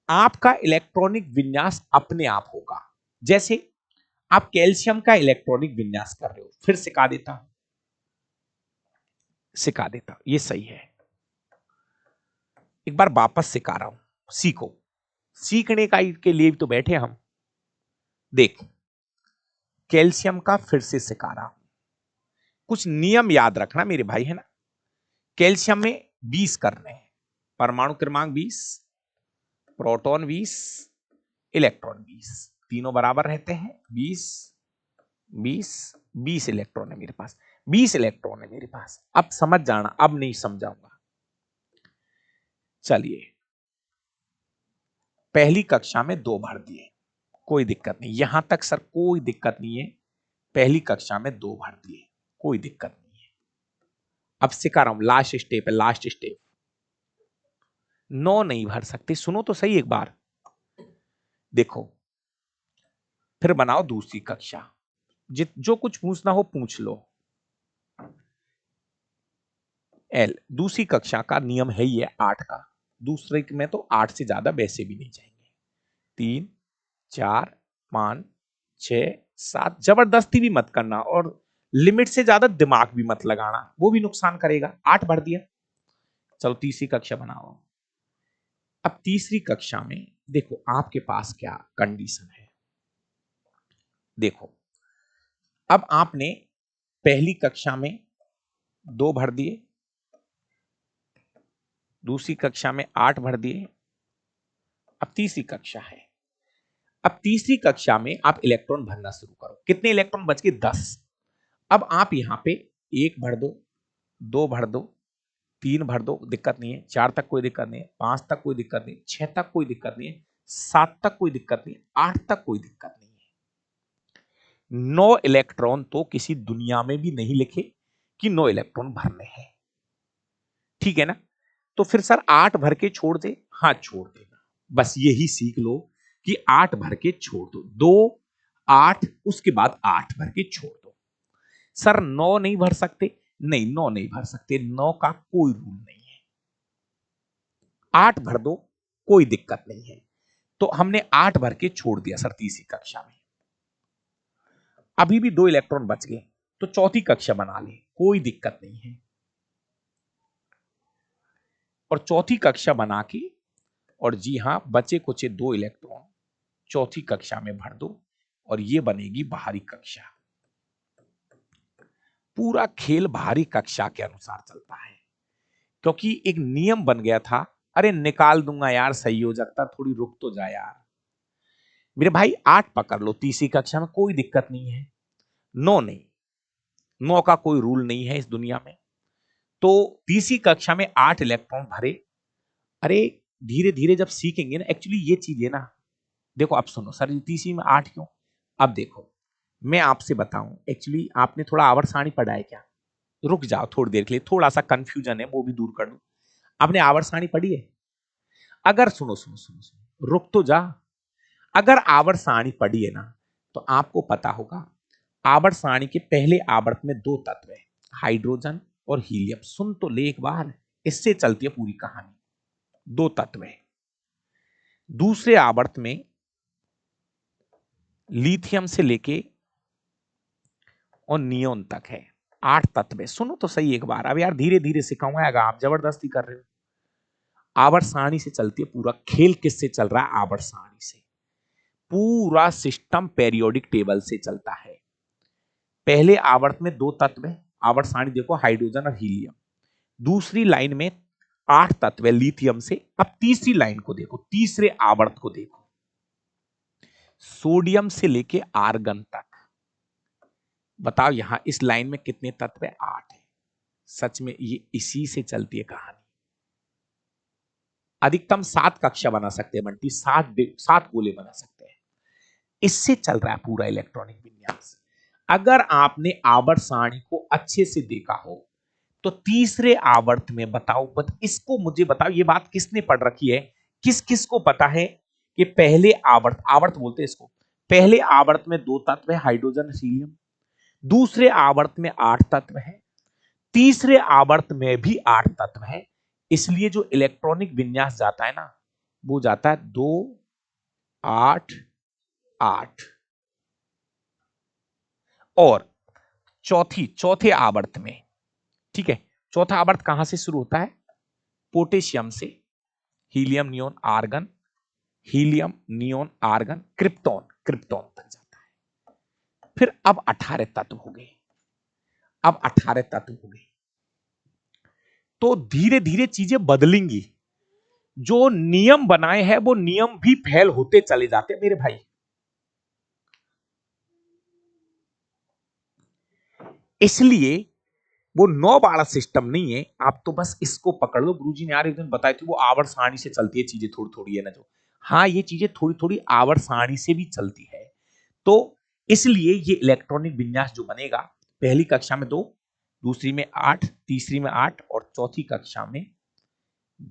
आपका इलेक्ट्रॉनिक विन्यास अपने आप होगा। जैसे आप कैल्शियम का इलेक्ट्रॉनिक विन्यास कर रहे हो, फिर सिखा देता हूं, सिखा देता हूं, ये सही है। एक बार वापस सिखा रहा हूं, सीखो। सीखने का के लिए तो बैठे हम। देख, कैल्शियम का फिर से सिखा रहा हूं, कुछ नियम याद रखना मेरे भाई, है ना? कैल्शियम में 20 करने हैं, परमाणु क्रमांक 20, प्रोटॉन 20, इलेक्ट्रॉन 20, तीनों बराबर रहते हैं। 20 20 20 इलेक्ट्रॉन है मेरे पास, 20 इलेक्ट्रॉन है मेरे पास। अब समझ जाना, अब नहीं समझाऊंगा। चलिए, पहली कक्षा में 2 भर दिए, कोई दिक्कत नहीं, यहां तक सर कोई दिक्कत नहीं है। पहली कक्षा में 2 भर दिए, कोई दिक्कत नहीं है। अब सिखा रहा हूं, लास्ट स्टेप है, लास्ट स्टेप। 9 नहीं भर सकते, सुनो तो सही एक बार। देखो, फिर बनाओ दूसरी कक्षा, जो कुछ पूछना हो पूछ लो। एल दूसरी कक्षा का नियम है ये 8 का, दूसरे में तो 8 से ज्यादा वैसे भी नहीं जाएंगे। 3 4 5 6 7, जबरदस्ती भी मत करना, और लिमिट से ज्यादा दिमाग भी मत लगाना, वो भी नुकसान करेगा। 8 भर दिया, चलो तीसरी कक्षा बनाओ। अब तीसरी कक्षा में देखो आपके पास क्या कंडीशन है। देखो, अब आपने पहली कक्षा में 2 भर दिए, दूसरी कक्षा में 8 भर दिए, अब तीसरी कक्षा है। अब तीसरी कक्षा में आप इलेक्ट्रॉन भरना शुरू करो। कितने इलेक्ट्रॉन बच गए? 10। अब आप यहां पे 1 भर दो, 2 भर दो, 3 भर दो, दिक्कत नहीं है। 4 तक कोई दिक्कत नहीं है, 5 तक कोई दिक्कत नहीं है, 6 तक कोई दिक्कत नहीं है, 7 तक कोई दिक्कत नहीं है, 8 तक कोई दिक्कत नहीं है। 9 इलेक्ट्रॉन तो किसी दुनिया में भी नहीं लिखे कि 9 इलेक्ट्रॉन भरने हैं, ठीक है ना? तो फिर सर 8 भर के छोड़ दे, हाँ छोड़ देना, बस यही सीख लो कि 8 भर के छोड़ दो। 2 8, उसके बाद 8 भर के छोड़ दो। सर 9 नहीं भर सकते, नहीं 9 नहीं भर सकते, 9 का कोई रूल नहीं है। 8 भर दो, कोई दिक्कत नहीं है। तो हमने 8 भर के छोड़ दिया सर तीसरी कक्षा में। अभी भी 2 इलेक्ट्रॉन बच गए, तो चौथी कक्षा बना ले, कोई दिक्कत नहीं है। और चौथी कक्षा बना के और जी हां, बचे कुछ 2 इलेक्ट्रॉन चौथी कक्षा में भर दो और ये बनेगी बाहरी कक्षा। पूरा खेल बाहरी कक्षा के अनुसार चलता है, क्योंकि एक नियम बन गया था। अरे निकाल दूंगा यार संयोजकता, थोड़ी रुक तो जा यार। मेरे भाई 8 पकड़ लो तीसरी कक्षा में, कोई दिक्कत नहीं है। 9 नहीं, 9 का कोई रूल नहीं है इस दुनिया में। तो तीसरी कक्षा में 8 इलेक्ट्रॉन भरे। अरे धीरे धीरे जब सीखेंगे ना, एक्चुअली ये चीज है ना, देखो अब सुनो सर, तीसरी में 8 क्यों? अब देखो मैं आपसे बताऊं, एक्चुअली आपने थोड़ा आवर्त सारणी पढ़ा है क्या? रुक जाओ थोड़ी देर के लिए, थोड़ा सा कंफ्यूजन है वो भी दूर कर दूं। आपने आवर्त सारणी पढ़ी है? अगर सुनो सुनो सुनो सुनो, रुक तो जा। अगर आवर्त सारणी पढ़ी है ना, तो आपको पता होगा आवर्त सारणी के पहले आवर्त में 2 तत्व है, हाइड्रोजन और हीलियम। सुन तो ले एक बार, इससे चलती है पूरी कहानी। 2 तत्व है। दूसरे आवर्त में लिथियम से लेके और नियोन तक है। 8 तत्व है। सुनो तो सही एक बार, अब यार धीरे धीरे सिखाऊंगा, आप जबरदस्ती कर रहे हो। आवर्त सारणी से चलती है, पूरा खेल किससे चल रहा है? आवर्त सारणी से। पूरा सिस्टम पेरियोडिक टेबल से चलता है। पहले आवर्त में 2 तत्व है, आवर्त सारणी देखो, हाइड्रोजन और हीलियम। दूसरी लाइन में 8 तत्व है लिथियम से। अब तीसरी लाइन को देखो, तीसरे आवर्त को देखो, सोडियम से लेके आर्गन तक। बताओ यहां इस लाइन में कितने तत्व है? 8 है। सच में ये इसी से चलती है कहानी। अधिकतम 7 कक्षा बना सकते हैं बंटी, 7 गोले बना सकते हैं। इससे चल रहा है पूरा इलेक्ट्रॉनिक विन्यास। अगर आपने आवर्त सारणी को अच्छे से देखा हो तो तीसरे आवर्त में बताओ, इसको मुझे बताओ, ये बात किसने पढ़ रखी है? किस किस को पता है कि पहले आवर्त, आवर्त बोलते हैं इसको, पहले आवर्त में 2 तत्व है, हाइड्रोजन हीलियम। दूसरे आवर्त में 8 तत्व है, तीसरे आवर्त में भी 8 तत्व है। इसलिए जो इलेक्ट्रॉनिक विन्यास जाता है ना, वो जाता है 2 8 8। और चौथे आवर्त में, ठीक है, चौथा आवर्त कहां से शुरू होता है? पोटेशियम से, helium neon argon, helium neon argon, krypton, krypton तक जाता है। फिर अब 18 तत्व हो गए। अब 18 तत्व हो गए तो धीरे धीरे चीजें बदलेंगी। जो नियम बनाए हैं वो नियम भी फेल होते चले जाते मेरे भाई। इसलिए वो 9 बाड़ा सिस्टम नहीं है। आप तो बस इसको पकड़ लो। गुरुजी ने यार एक दिन बताई थी, वो आवर्त सारणी से चलती है चीजें, थोड़ी थोड़ी है ना जो। हाँ ये चीजें थोड़ी थोड़ी आवर्त सारणी से भी चलती है। तो इसलिए ये इलेक्ट्रॉनिक विन्यास जो बनेगा, पहली कक्षा में 2, दूसरी में 8, तीसरी में 8 और चौथी कक्षा में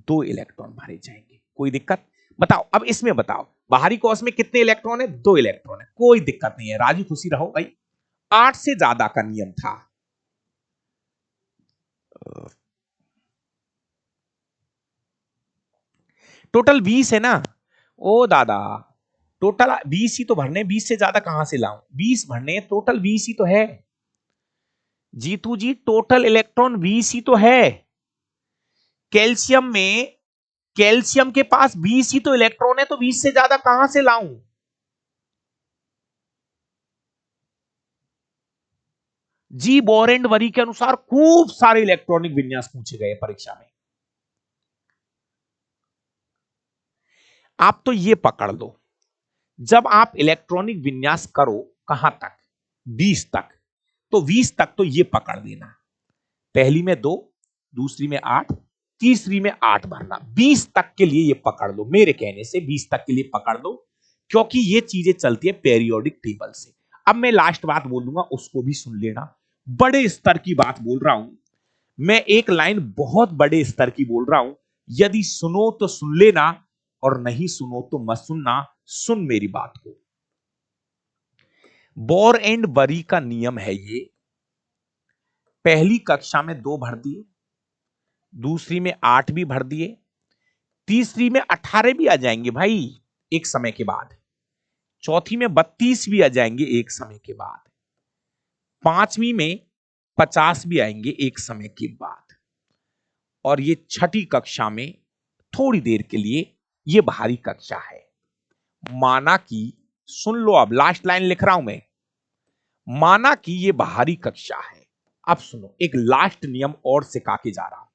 2 इलेक्ट्रॉन भरे जाएंगे। कोई दिक्कत? बताओ अब इसमें बताओ, बाहरी कोश में कितने इलेक्ट्रॉन है? 2 इलेक्ट्रॉन है। कोई दिक्कत नहीं है, राजी खुशी रहो भाई। 8 से ज्यादा का नियम था। टोटल 20 है ना? ओ दादा, टोटल 20 ही तो भरने, 20 से ज्यादा कहां से लाऊं? 20 भरने, टोटल 20 ही तो है। जीतू जी टोटल इलेक्ट्रॉन 20 ही तो है। कैल्शियम में, कैल्शियम के पास 20 ही तो इलेक्ट्रॉन है, तो 20 से ज्यादा कहां से लाऊं? जी बोरेंड वरी के अनुसार खूब सारे इलेक्ट्रॉनिक विन्यास पूछे गए परीक्षा में। आप तो ये पकड़ लो, जब आप इलेक्ट्रॉनिक विन्यास करो कहां तक? 20 तक। तो 20 तक तो ये पकड़ लेना, पहली में 2, दूसरी में 8, तीसरी में 8 भरना। 20 तक के लिए ये पकड़ लो, मेरे कहने से 20 तक के लिए पकड़ लो, क्योंकि ये चीजें चलती है पेरियोडिक टेबल से। अब मैं लास्ट बात बोलूंगा, उसको भी सुन लेना। बड़े स्तर की बात बोल रहा हूं मैं, एक लाइन बहुत बड़े स्तर की बोल रहा हूं। यदि सुनो तो सुन लेना, और नहीं सुनो तो मत सुनना। सुन मेरी बात को। बोर एंड बरी का नियम है ये, पहली कक्षा में 2 भर दिए, दूसरी में 8 भी भर दिए, तीसरी में 18 भी आ जाएंगे भाई एक समय के बाद, चौथी में 32 भी आ जाएंगे एक समय के बाद, पांचवी में 50 भी आएंगे एक समय के बाद, और ये छठी कक्षा में थोड़ी देर के लिए ये बाहरी कक्षा है। माना कि, सुन लो अब लास्ट लाइन लिख रहा हूं मैं, माना कि ये बाहरी कक्षा है। अब सुनो, एक लास्ट नियम और सिखा के जा रहा हूं।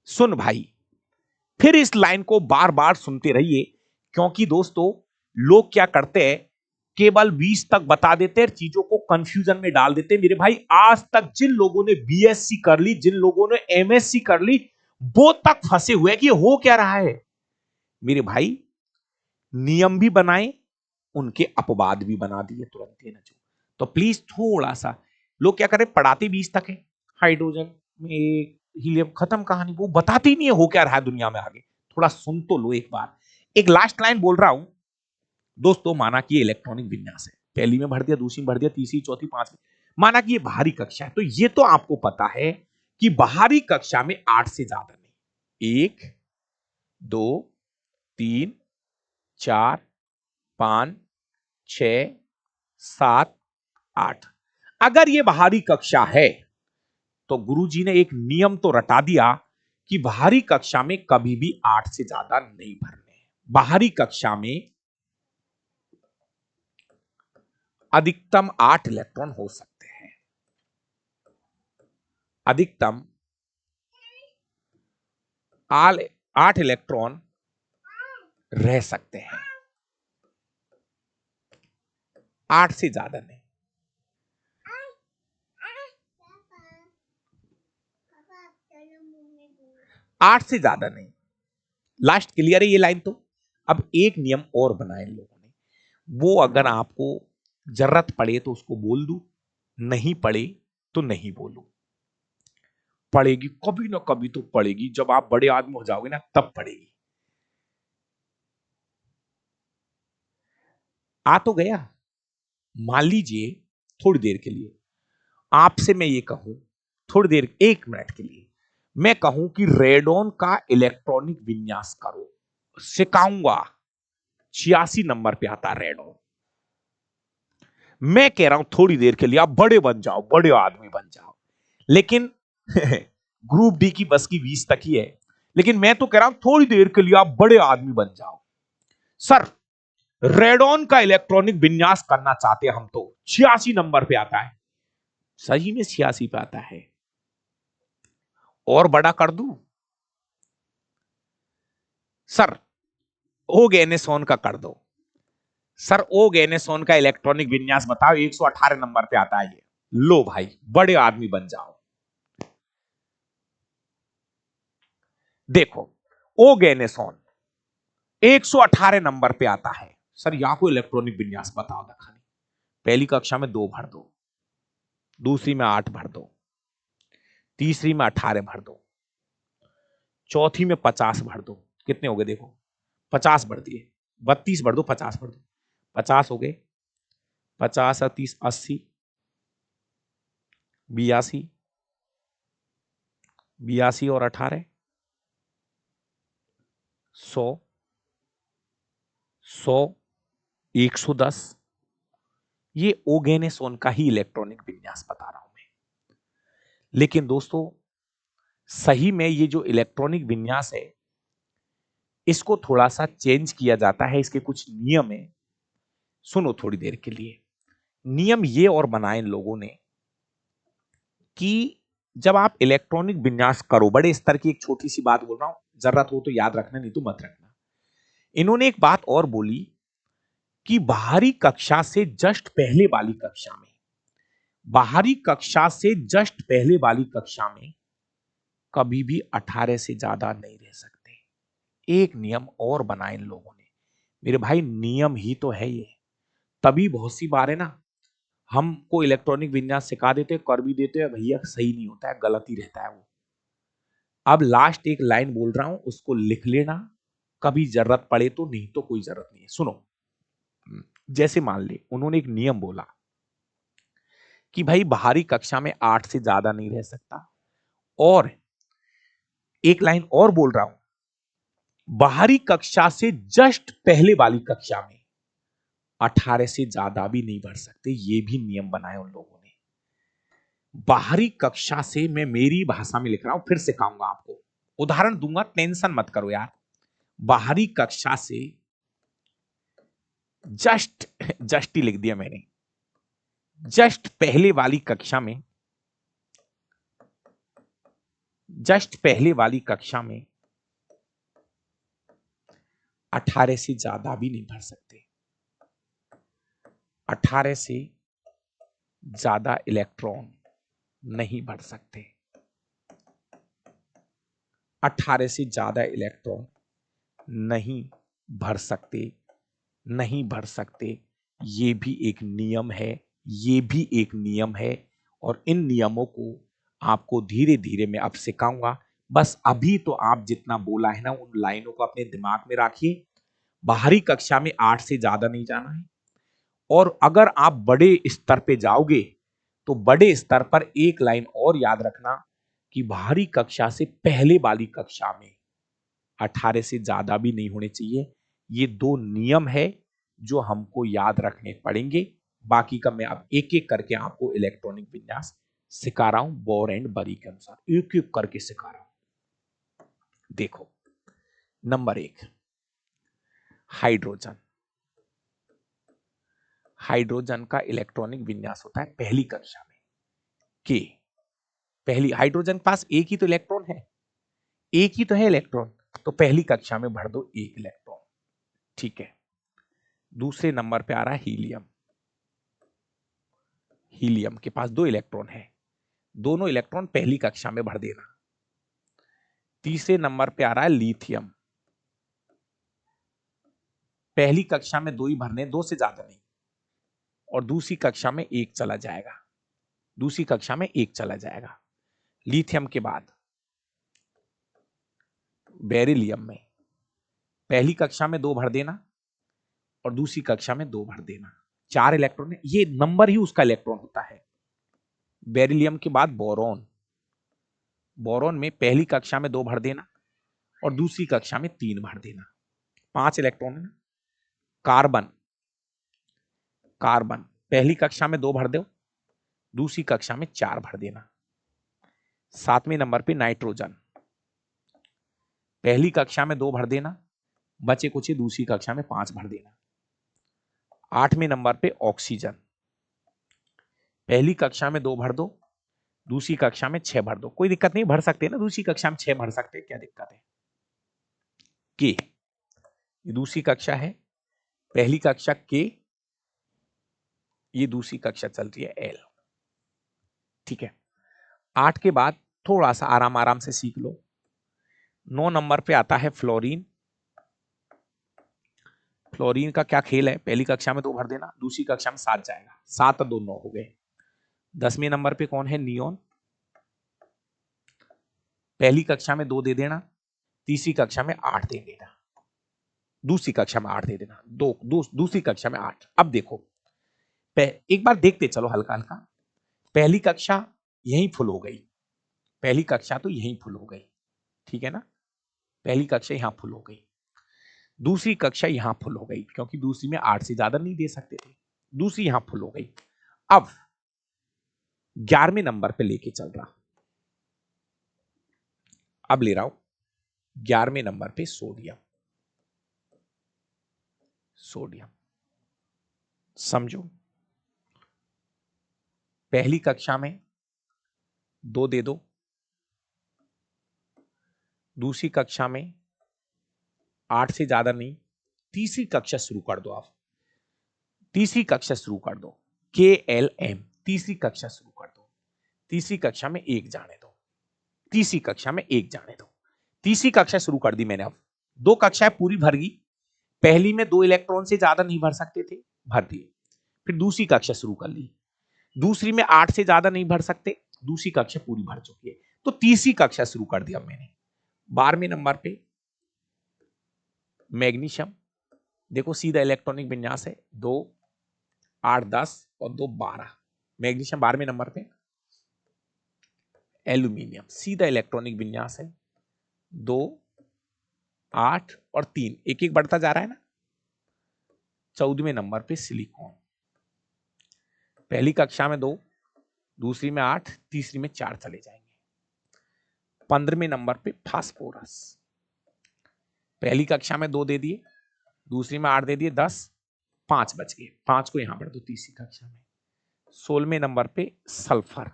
सुन भाई, फिर इस लाइन को बार बार सुनते रहिए, क्योंकि दोस्तों लोग क्या करते हैं, केवल 20 तक बता देते हैं, चीजों को कंफ्यूजन में डाल देते हैं। मेरे भाई, आज तक जिन लोगों ने बीएससी कर ली, जिन लोगों ने एमएससी कर ली, वो तक फंसे हुए हैं कि हो क्या रहा है। मेरे भाई, नियम भी बनाए, उनके अपवाद भी बना दिए तुरंत ही नजो। तो प्लीज थोड़ा सा, लोग क्या करें, पढ़ाते 20 तक है, हाइड्रोजन में हीलियम, खत्म कहानी, वो बताते ही नहीं है हो क्या रहा है दुनिया में आगे। थोड़ा सुन तो लो एक बार। एक लास्ट लाइन बोल रहा हूं दोस्तों, माना कि ये इलेक्ट्रॉनिक विन्यास है, पहली में भर दिया, दूसरी में भर दिया, तीसरी, चौथी, पांचवी, माना कि ये बाहरी कक्षा है, तो ये तो आपको पता है कि बाहरी कक्षा में 8 से ज्यादा नहीं। 1 2 3 4 5 6 7 8। अगर ये बाहरी कक्षा है तो गुरुजी ने एक नियम तो रटा दिया कि बाहरी कक्षा में कभी भी 8 से ज्यादा नहीं भरने। बाहरी कक्षा में अधिकतम 8 इलेक्ट्रॉन हो सकते हैं, अधिकतम 8 इलेक्ट्रॉन रह सकते हैं, 8 से ज्यादा नहीं। आठ से ज्यादा नहीं। लास्ट क्लियर है ये लाइन तो। अब एक नियम और बनाए लोगों ने, वो अगर आपको जरूरत पड़े तो उसको बोल दूं, नहीं पड़े तो नहीं बोलूं। पड़ेगी कभी ना कभी तो पड़ेगी, जब आप बड़े आदमी हो जाओगे ना तब पड़ेगी। आ तो गया। मान लीजिए थोड़ी देर के लिए आपसे मैं ये कहूं, थोड़ी देर 1 मिनट के लिए मैं कहूं कि रेडॉन का इलेक्ट्रॉनिक विन्यास करो, सिखाऊंगा। 86 नंबर पे आता रेडॉन। मैं कह रहा हूं थोड़ी देर के लिए आप बड़े बन जाओ, बड़े आदमी बन जाओ, लेकिन ग्रुप डी की बस की 20 तक ही है। लेकिन मैं तो कह रहा हूं थोड़ी देर के लिए आप बड़े आदमी बन जाओ। सर, रेडॉन का इलेक्ट्रॉनिक विन्यास करना चाहते हैं हम, तो 86 नंबर पे आता है। सही में 86 पे आता है। और बड़ा कर दूं सर, ओगेनेसोन का कर दो। सर, ओगेनेसोन का इलेक्ट्रॉनिक विन्यास बताओ, 118 नंबर पे आता है ये। लो भाई, बड़े आदमी बन जाओ। देखो, ओगेनेसोन 118 नंबर पे आता है। सर, या को इलेक्ट्रॉनिक विन्यास बताओ दखानी। पहली कक्षा में 2 भर दो, दूसरी में 8 भर दो, तीसरी में 18 भर दो, चौथी में 50 भर दो। कितने हो गए देखो, 50 भर दिए, 32 भर दो, 50 भर दो, 50 हो गए, 50 और 30 80, 82, 82 और 18 100, 100, 110। ये ओगेनेसोन का ही इलेक्ट्रॉनिक विन्यास बता रहा हूं मैं। लेकिन दोस्तों, सही में ये जो इलेक्ट्रॉनिक विन्यास है, इसको थोड़ा सा चेंज किया जाता है, इसके कुछ नियम है। सुनो थोड़ी देर के लिए। नियम ये और बनाए इन लोगों ने कि जब आप इलेक्ट्रॉनिक विन्यास करो, बड़े स्तर की एक छोटी सी बात बोल रहा हूं, जरूरत हो तो याद रखना, नहीं तो मत रखना। इन्होंने एक बात और बोली कि बाहरी कक्षा से जस्ट पहले वाली कक्षा में, बाहरी कक्षा से जस्ट पहले वाली कक्षा में कभी भी 18 से ज्यादा नहीं रह सकते। एक नियम और बनाए इन लोगों ने। मेरे भाई, नियम ही तो है ये। तभी बहुत सी बार है ना, हमको इलेक्ट्रॉनिक विन्यास सिखा देते, कर भी देते हैं, भैया सही नहीं होता है, गलत ही रहता है वो। अब लास्ट एक लाइन बोल रहा हूं, उसको लिख लेना, कभी जरूरत पड़े तो, नहीं तो कोई जरूरत नहीं है। सुनो, जैसे मान ले उन्होंने एक नियम बोला कि भाई बाहरी कक्षा में 8 से ज्यादा नहीं रह सकता, और एक लाइन और बोल रहा हूं, बाहरी कक्षा से जस्ट पहले वाली कक्षा में 18 से ज्यादा भी नहीं बढ़ सकते। ये भी नियम बनाए उन लोगों ने। बाहरी कक्षा से, मैं मेरी भाषा में लिख रहा हूं, फिर सिखाऊंगा आपको, उदाहरण दूंगा, टेंशन मत करो यार। बाहरी कक्षा से जस्ट जस्ट ही लिख दिया मैंने, जस्ट पहले वाली कक्षा में, जस्ट पहले वाली कक्षा में 18 से ज्यादा भी नहीं भर सकते। 18 से ज्यादा इलेक्ट्रॉन नहीं भर सकते। 18 से ज्यादा इलेक्ट्रॉन नहीं भर सकते, नहीं भर सकते। ये भी एक नियम है, ये भी एक नियम है, और इन नियमों को आपको धीरे धीरे मैं अब सिखाऊंगा। बस अभी तो आप जितना बोला है ना, उन लाइनों को अपने दिमाग में रखिए। बाहरी कक्षा में 8 से ज्यादा नहीं जाना है, और अगर आप बड़े स्तर पे जाओगे तो बड़े स्तर पर एक लाइन और याद रखना कि बाहरी कक्षा से पहले वाली कक्षा में 18 से ज्यादा भी नहीं होने चाहिए। ये दो नियम है जो हमको याद रखने पड़ेंगे। बाकी का मैं अब एक एक करके आपको इलेक्ट्रॉनिक विन्यास सिखा रहा हूं, बोर एंड बरी के अनुसार एक एक करके सिखा रहा हूं। देखो, नंबर 1, हाइड्रोजन। हाइड्रोजन का इलेक्ट्रॉनिक विन्यास होता है पहली कक्षा में, के। पहली, हाइड्रोजन के पास एक ही तो इलेक्ट्रॉन है, एक ही तो है इलेक्ट्रॉन, तो पहली कक्षा में भर दो एक इलेक्ट्रॉन, ठीक है। दूसरे नंबर पे आ रहा है हीलियम। हीलियम के पास 2 इलेक्ट्रॉन है, दोनों इलेक्ट्रॉन पहली कक्षा में भर देना। तीसरे नंबर पे आ रहा है लिथियम। पहली कक्षा में 2 ही भरने, 2 से ज्यादा नहीं, और दूसरी कक्षा में 1 चला जाएगा, दूसरी कक्षा में 1 चला जाएगा। लिथियम के बाद बेरिलियम में पहली कक्षा में 2 भर देना और दूसरी कक्षा में 2 भर देना, 4 इलेक्ट्रॉन है, ये नंबर ही उसका इलेक्ट्रॉन होता है। बेरिलियम के बाद बोरॉन। बोरॉन में पहली कक्षा में 2 भर देना और दूसरी कक्षा में 3 भर देना, 5 इलेक्ट्रॉन है। कार्बन। कार्बन पहली कक्षा में 2 भर दो, दूसरी कक्षा में 4 भर देना। 7वें नंबर पे नाइट्रोजन। पहली कक्षा में 2 भर देना, बचे कुछ दूसरी कक्षा में 5 भर देना। 8वें नंबर पे ऑक्सीजन। पहली कक्षा में 2 भर दो, दूसरी कक्षा में 6 भर दो। कोई दिक्कत नहीं, भर सकते ना, दूसरी कक्षा में 6 भर सकते, क्या दिक्कत है। के, ये दूसरी कक्षा है, पहली कक्षा के, ये दूसरी कक्षा चल रही है एल, ठीक है। 8 के बाद थोड़ा सा आराम आराम से सीख लो। 9 नंबर पे आता है फ्लोरीन। फ्लोरीन का क्या खेल है, पहली कक्षा में 2 भर देना, दूसरी कक्षा में 7 जाएगा, 7 और 2 9 हो गए। 10वें नंबर पे कौन है, नियोन। पहली कक्षा में 2 दे देना, तीसरी कक्षा में 8 दे देना, दूसरी कक्षा में 8 दे देना, दूसरी कक्षा में 8। अब देखो, एक बार देखते चलो हल्का हल्का। पहली कक्षा यहीं फुल हो गई, पहली कक्षा तो यहीं फुल हो गई, ठीक है ना, पहली कक्षा यहां फुल हो गई। दूसरी कक्षा यहां फुल हो गई, क्योंकि दूसरी में 8 से ज्यादा नहीं दे सकते थे, दूसरी यहां फुल हो गई। अब 11वें नंबर पे लेके चल रहा, अब ले रहा हूं 11वें नंबर पे सोडियम। सोडियम समझो, पहली कक्षा में 2 दे दो, दूसरी कक्षा में 8 से ज्यादा नहीं, तीसरी कक्षा शुरू कर दो। आप तीसरी कक्षा शुरू कर दो, KLM, तीसरी कक्षा शुरू कर दो। तीसरी कक्षा में 1 जाने दो, तीसरी कक्षा में 1 जाने दो। तीसरी कक्षा शुरू कर दी मैंने, अब 2 कक्षाएं पूरी भर गई। पहली में 2 इलेक्ट्रॉन से ज्यादा नहीं भर सकते थे, भर दिए। फिर दूसरी कक्षा शुरू कर ली, दूसरी में 8 से ज्यादा नहीं भर सकते, दूसरी कक्षा पूरी भर चुकी है, तो तीसरी कक्षा शुरू कर दिया मैंने। 12वें नंबर पे मैग्नीशियम। देखो सीधा इलेक्ट्रॉनिक विन्यास है, 2 8 10 और 2 12। मैग्नीशियम 12वें नंबर पे। एल्यूमिनियम सीधा इलेक्ट्रॉनिक विन्यास है, 2 8 और 3, एक एक बढ़ता जा रहा है ना। 14वें नंबर पे सिलिकॉन। पहली कक्षा में 2, दूसरी में 8, तीसरी में 4 चले जाएंगे। 15वें नंबर पे फास्फोरस। पहली कक्षा में 2 दे दिए, दूसरी में 8 दे दिए, 10, 5 बच गए, 5 को यहां पर दो तीसरी कक्षा में। 16वें नंबर पे सल्फर।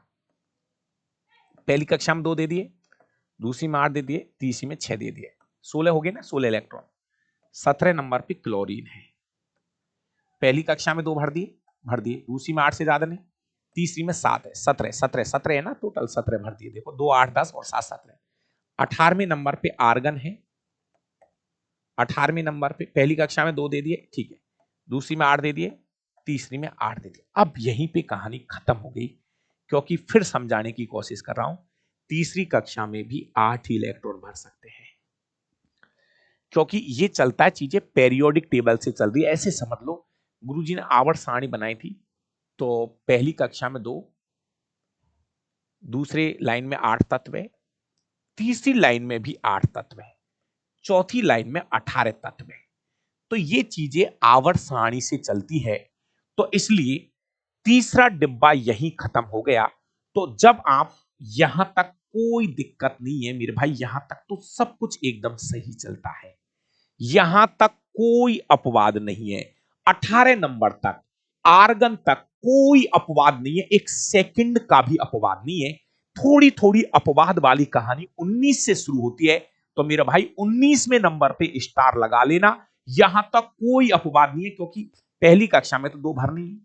पहली कक्षा में 2 दे दिए, दूसरी में 8 दे दिए, तीसरी में 6 दे दिए, 16 हो गए ना, 16 इलेक्ट्रॉन। 17 नंबर पे क्लोरीन है। पहली कक्षा में 2 भर दिए, दूसरी में 8 से ज्यादा नहीं, तीसरी में 7 है, 17 है ना, टोटल 17 भर दिए। देखो 2, 8, 10 और 7, 17। 18वें नंबर पे आर्गन है। 18वें नंबर पे पहली कक्षा में 2 दे दिए, ठीक है, दूसरी में 8 दे दिए, तीसरी में 8 दे दिए। अब यहीं पे कहानी खत्म हो गई, क्योंकि फिर समझाने की कोशिश कर रहा हूं, तीसरी कक्षा में भी 8 ही इलेक्ट्रॉन भर सकते हैं, क्योंकि ये चलता है, चीजें पेरियोडिक टेबल से चल रही है। ऐसे समझ लो, गुरुजी ने आवर्त सारणी बनाई थी, तो पहली कक्षा में 2, दूसरे लाइन में 8 तत्व है, तीसरी लाइन में भी 8 तत्व है, चौथी लाइन में 18 तत्व है। तो ये चीजें आवर्त सारणी से चलती है, तो इसलिए तीसरा डिब्बा यहीं खत्म हो गया। तो जब आप यहां तक, कोई दिक्कत नहीं है मेरे भाई, यहां तक तो सब कुछ एकदम सही चलता है, यहां तक कोई अपवाद नहीं है। 18 नंबर तक, आर्गन तक कोई अपवाद नहीं है, एक सेकंड का भी अपवाद नहीं है। थोड़ी थोड़ी अपवाद वाली कहानी 19 से शुरू होती है, तो मेरा भाई 19वें नंबर पे स्टार लगा लेना। यहां तक कोई अपवाद नहीं है, क्योंकि पहली कक्षा में तो 2 भरनी है,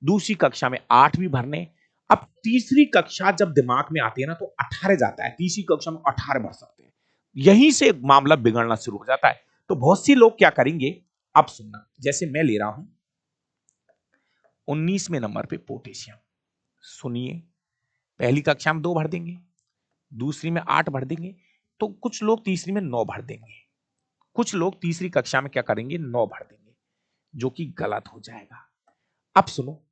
दूसरी कक्षा में 8 भी भरने। अब तीसरी कक्षा जब दिमाग में आती है ना, तो 18 जाता है, तीसरी कक्षा में 18 भर सकते हैं। यहीं से मामला बिगड़ना शुरू हो जाता है। तो बहुत सी लोग क्या करेंगे, अब सुनना, जैसे मैं ले रहा हूं 19वें नंबर पे पोटेशियम। सुनिए, पहली कक्षा में 2 भर देंगे, दूसरी में 8 भर देंगे, तो कुछ लोग तीसरी में 9 भर देंगे, कुछ लोग तीसरी कक्षा में क्या करेंगे, 9 भर देंगे, जो कि गलत हो जाएगा। अब सुनो,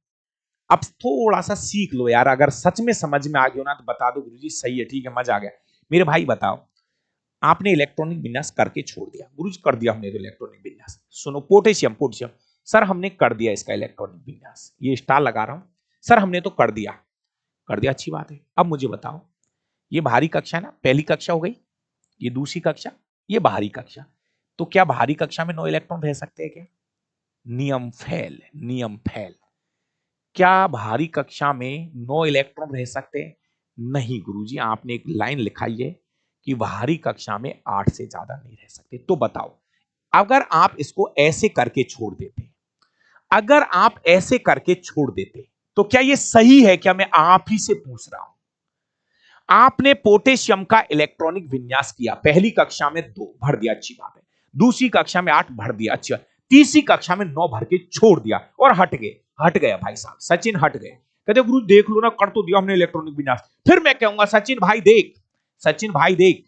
अब थोड़ा सा सीख लो यार, अगर सच में समझ में आ गया ना तो बता दो गुरुजी सही है, ठीक है, मजा आ गया। मेरे भाई बताओ, आपने इलेक्ट्रॉनिक विन्यास करके छोड़ दिया, गुरुजी कर दिया हमने तो इलेक्ट्रॉनिक विन्यास। सुनो, पोटेशियम, पोटेशियम सर हमने कर दिया इसका इलेक्ट्रॉनिक विन्यास, ये स्टार लगा रहा हूं, सर हमने तो कर दिया, कर दिया, अच्छी बात है। अब मुझे बताओ, ये बाहरी कक्षा ना, पहली कक्षा हो गई, ये दूसरी कक्षा, ये बाहरी कक्षा, तो क्या बाहरी कक्षा में 9 इलेक्ट्रॉन रह सकते हैं क्या? नियम फेल, नियम फेल। क्या बाहरी कक्षा में 9 इलेक्ट्रॉन रह सकते हैं? नहीं गुरुजी, आपने एक लाइन लिखाई है कि बाहरी कक्षा में 8 से ज्यादा नहीं रह सकते। तो बताओ, अगर आप इसको ऐसे करके छोड़ देते, अगर आप ऐसे करके छोड़ देते, तो क्या ये सही है? क्या मैं आप ही से पूछ रहा हूं, आपने पोटेशियम का इलेक्ट्रॉनिक विन्यास किया, पहली कक्षा में 2 भर दिया, अच्छी बात है, दूसरी कक्षा में 8 भर दिया, अच्छी बात, तीसरी कक्षा में 9 भर के छोड़ दिया और हट गए, हट गया भाई साहब, सचिन हट गए। कहते गुरु देख लो ना, कर तो दिया हमने इलेक्ट्रॉनिक विन्यास। फिर मैं कहूंगा सचिन भाई देख, सचिन भाई देख,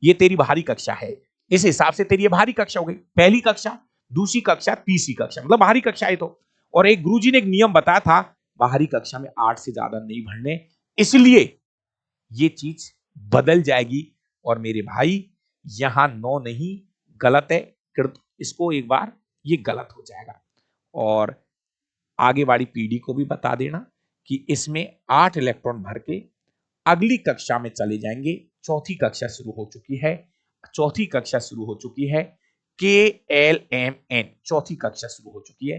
ये तेरी बाहरी कक्षा है, इस हिसाब से तेरी ये बाहरी कक्षा हो गई, पहली कक्षा, दूसरी कक्षा, तीसरी कक्षा, मतलब बाहरी कक्षा है तो। और एक गुरुजी ने एक नियम बताया था, बाहरी कक्षा में 8 से ज्यादा नहीं भरने, इसलिए ये चीज बदल जाएगी। और मेरे भाई यहां 9 नहीं, गलत है, इसको एक बार, ये गलत हो जाएगा। और आगे वाली पीढ़ी को भी बता देना कि इसमें 8 इलेक्ट्रॉन भर के अगली कक्षा में चले जाएंगे। चौथी कक्षा शुरू हो चुकी है, चौथी कक्षा शुरू हो चुकी है, KLMN, चौथी कक्षा शुरू हो चुकी है,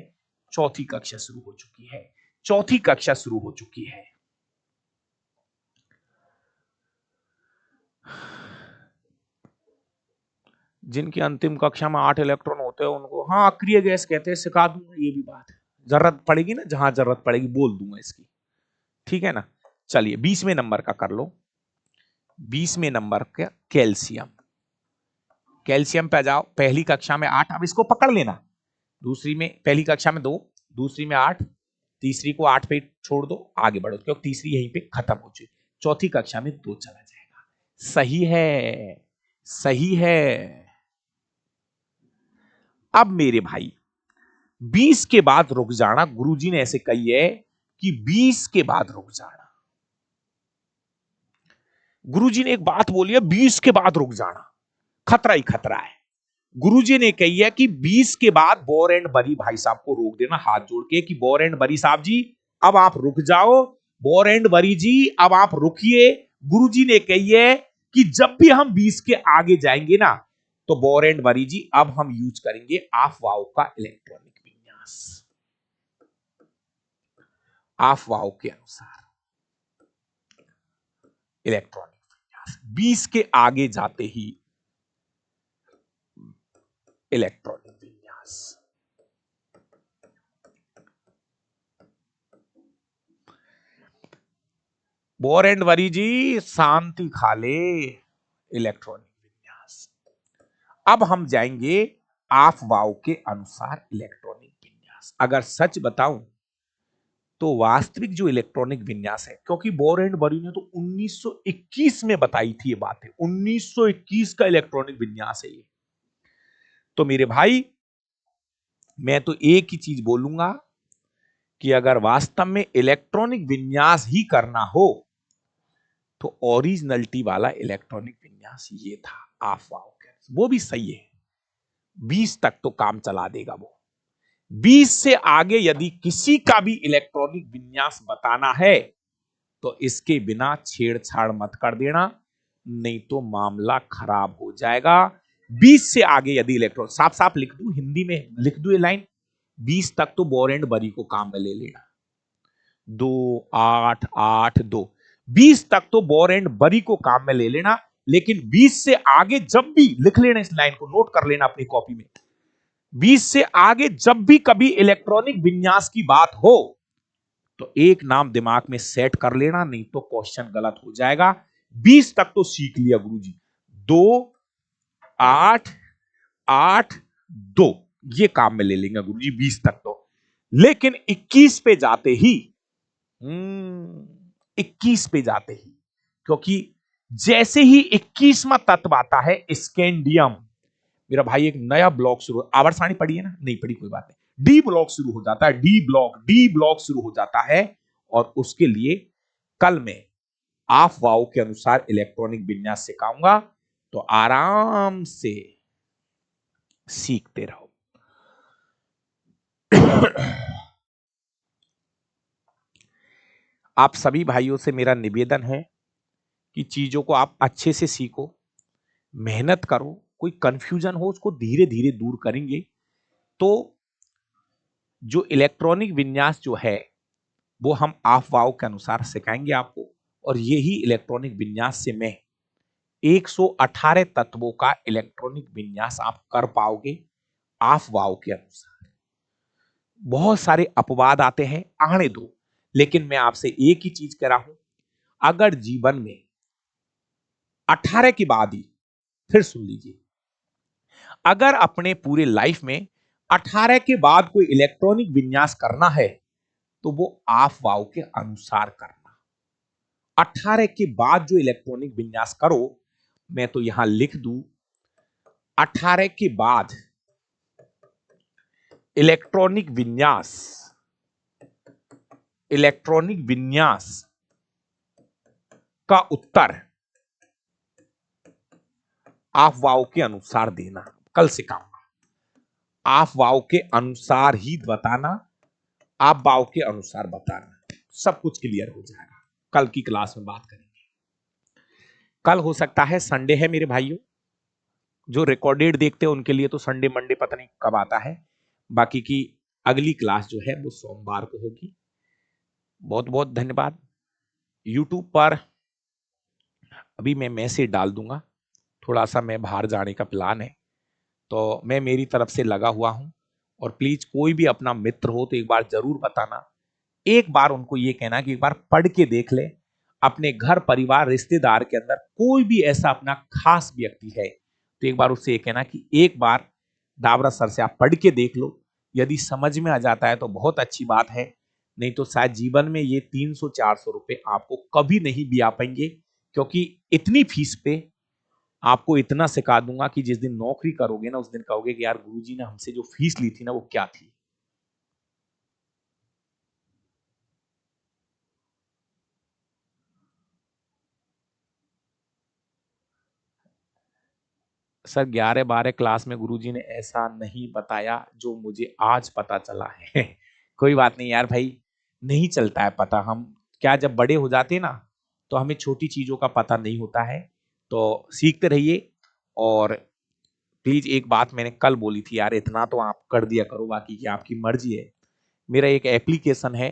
चौथी कक्षा शुरू हो चुकी है, चौथी कक्षा शुरू हो चुकी है। जिनकी अंतिम कक्षा में 8 इलेक्ट्रॉन होते हैं उनको हाँ अक्रिय गैस कहते हैं, सिखा दूंगा, ये भी बात है, जरूरत पड़ेगी ना, जहां जरूरत पड़ेगी बोल दूंगा इसकी, ठीक है ना। चलिए 20वें नंबर का कर लो, 20वें नंबर का कैल्शियम। कैल्शियम पे जाओ, पहली कक्षा में 8, अब इसको पकड़ लेना, दूसरी में, पहली कक्षा में 2, दूसरी में 8, तीसरी को 8 पे छोड़ दो, आगे बढ़ो, क्योंकि तीसरी यहीं पे खत्म हो चुकी, चौथी कक्षा में 2 चला जाएगा। सही है, सही है। अब मेरे भाई 20 के बाद रुक जाना, गुरुजी ने ऐसे कही है कि 20 के बाद रुक जाना, गुरुजी ने एक बात बोली है, 20 के बाद रुक जाना, खतरा ही खतरा है। गुरुजी ने कही है कि 20 के बाद बोर एंड बरी भाई साहब को रोक देना हाथ जोड़ के, कि बोर एंड बरी साहब जी अब आप रुक जाओ, बोर एंड वरी जी अब आप रुकिए, गुरुजी ने कही है कि जब भी हम 20 के आगे जाएंगे ना तो बोर एंड वरी जी अब हम यूज करेंगे ऑफ वाव का इलेक्ट्रॉनिक विन्यास। ऑफ वाव के अनुसार इलेक्ट्रॉनिक विन्यास 20 के आगे जाते ही इलेक्ट्रॉनिक विन्यास। बोर एंड वरी जी शांति खा ले, इलेक्ट्रॉनिक विन्यास। अब हम जाएंगे ऑफ वाव के अनुसार इलेक्ट्रॉनिक विन्यास। अगर सच बताऊं तो वास्तविक जो इलेक्ट्रॉनिक विन्यास है, क्योंकि बोर एंड वरी ने तो 1921 में बताई थी ये बातें, 1921 का इलेक्ट्रॉनिक विन्यास है ये। तो मेरे भाई मैं तो एक ही चीज बोलूंगा कि अगर वास्तव में इलेक्ट्रॉनिक विन्यास ही करना हो तो ओरिजिनलिटी वाला इलेक्ट्रॉनिक विन्यास ये था ऑफ वाव के, वो भी सही है। 20 तक तो काम चला देगा वो। 20 से आगे यदि किसी का भी इलेक्ट्रॉनिक विन्यास बताना है तो इसके बिना छेड़छाड़ मत कर देना, नहीं तो मामला खराब हो जाएगा। 20 से आगे यदि इलेक्ट्रॉन, साफ साफ लिख दूं, हिंदी में लिख दूं ये लाइन, 20 तक तो बोर एंड बरी को काम में ले लेना। 2 8 8 2, 20 तक तो बोर एंड बरी को काम में ले लेना। लेकिन 20 से आगे जब भी, लिख लेना इस लाइन को, नोट कर लेना अपनी कॉपी में, 20 से आगे जब भी कभी इलेक्ट्रॉनिक विन्यास की बात हो तो एक नाम दिमाग में सेट कर लेना, नहीं तो क्वेश्चन गलत हो जाएगा। 20 तक तो सीख लिया गुरुजी, 2 8 8 2 ये काम में ले लेंगे गुरुजी 20 तक तो। लेकिन 21 पे जाते ही 21 पे जाते ही, क्योंकि जैसे ही 21वां तत्व आता है स्कैंडियम, मेरा भाई एक नया ब्लॉक शुरू, आवर्त सारणी पढ़ी है ना, नहीं पढ़ी कोई बात नहीं, डी ब्लॉक शुरू हो जाता है, डी ब्लॉक शुरू हो जाता है। और उसके लिए कल मैं ऑफ वाव के अनुसार इलेक्ट्रॉनिक विन्यास सिखाऊंगा, तो आराम से सीखते रहो। आप सभी भाइयों से मेरा निवेदन है कि चीजों को आप अच्छे से सीखो, मेहनत करो, कोई कंफ्यूजन हो उसको धीरे धीरे दूर करेंगे तो जो इलेक्ट्रॉनिक विन्यास जो है वो हम ऑफ वाव के अनुसार सिखाएंगे आपको। और यही इलेक्ट्रॉनिक विन्यास से मैं 118 तत्वों का इलेक्ट्रॉनिक विन्यास आप कर पाओगे ऑफ वाव के अनुसार। बहुत सारे अपवाद आते हैं, आने दो, लेकिन मैं आपसे एक ही चीज कह रहा हूं, अगर जीवन में 18 के बाद ही, फिर सुन लीजिए, अगर अपने पूरे लाइफ में 18 के बाद कोई इलेक्ट्रॉनिक विन्यास करना है तो वो ऑफ वाव के अनुसार करना। 18 के बाद जो इलेक्ट्रॉनिक विन्यास करो, मैं तो यहां लिख दूं, 18 के बाद इलेक्ट्रॉनिक विन्यास, इलेक्ट्रॉनिक विन्यास का उत्तर ऑफ वाव के अनुसार देना। कल सिखाऊंगा, ऑफ वाव के अनुसार ही बताना, ऑफ वाव के अनुसार बताना, सब कुछ क्लियर हो जाएगा। कल की क्लास में बात करेंगे। कल हो सकता है संडे है मेरे भाइयों, जो रिकॉर्डेड देखते हैं उनके लिए तो संडे मंडे पता नहीं कब आता है, बाकी की अगली क्लास जो है वो सोमवार को होगी। बहुत बहुत धन्यवाद। यूट्यूब पर अभी मैं मैसेज डाल दूंगा, थोड़ा सा मैं बाहर जाने का प्लान है, तो मैं मेरी तरफ से लगा हुआ हूं। और प्लीज कोई भी अपना मित्र हो तो एक बार जरूर बताना, एक बार उनको ये कहना कि एक बार पढ़ के देख ले, अपने घर परिवार रिश्तेदार के अंदर कोई भी ऐसा अपना खास व्यक्ति है तो एक बार उससे ये कहना कि एक बार डाबरा सर से आप पढ़ के देख लो, यदि समझ में आ जाता है तो बहुत अच्छी बात है, नहीं तो शायद जीवन में ये 300-400 रुपए आपको कभी नहीं भी आ पाएंगे। क्योंकि इतनी फीस पे आपको इतना सिखा दूंगा कि जिस दिन नौकरी करोगे ना उस दिन कहोगे कि यार गुरुजी ने हमसे जो फीस ली थी ना वो क्या थी। सर 11-12 क्लास में गुरुजी ने ऐसा नहीं बताया जो मुझे आज पता चला है। कोई बात नहीं यार भाई, नहीं चलता है पता, हम क्या जब बड़े हो जाते ना तो हमें छोटी चीजों का पता नहीं होता है। तो सीखते रहिए। और प्लीज एक बात मैंने कल बोली थी यार, इतना तो आप कर दिया करो, बाकी की आपकी मर्जी है। मेरा एक एप्लीकेशन है,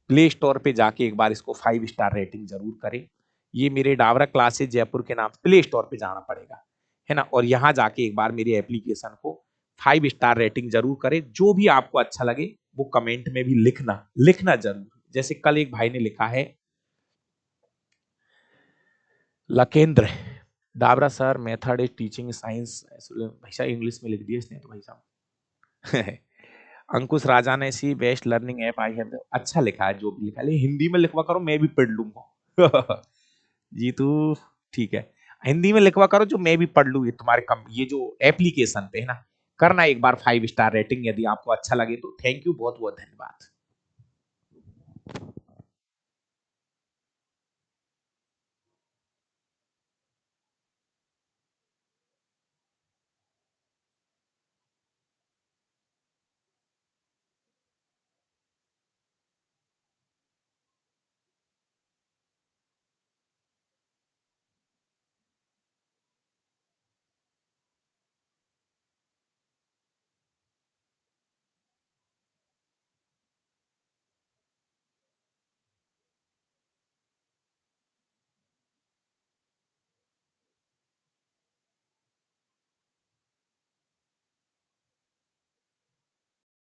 प्ले स्टोर पे जाके एक बार इसको 5 स्टार रेटिंग जरूर करें। ये मेरे डावरा क्लासेस जयपुर के नाम प्ले स्टोर पे जाना पड़ेगा, है ना, और यहाँ जाके एक बार मेरी एप्लीकेशन को 5 स्टार रेटिंग जरूर करें। जो भी आपको अच्छा लगे वो कमेंट में भी लिखना लिखना जरूर। जैसे कल एक भाई ने लिखा है, Lakendra, Dabra sir method is teaching science, भाई साहब इंग्लिश में लिख दिया इसने तो भाई साहब। अंकुश राजा ने सी बेस्ट लर्निंग ऐप आई है, अच्छा लिखा है जो भी लिखा है, लेकिन हिंदी में लिखवा करो, मैं भी पढ़ लूंगा। जी तू ठीक है, हिंदी में लिखवा करो जो मैं भी पढ़ लूँ, ये तुम्हारे कम ये जो एप्लीकेशन पे है ना। करना एक बार 5 स्टार रेटिंग, यदि आपको अच्छा लगे तो। थैंक यू, बहुत बहुत धन्यवाद।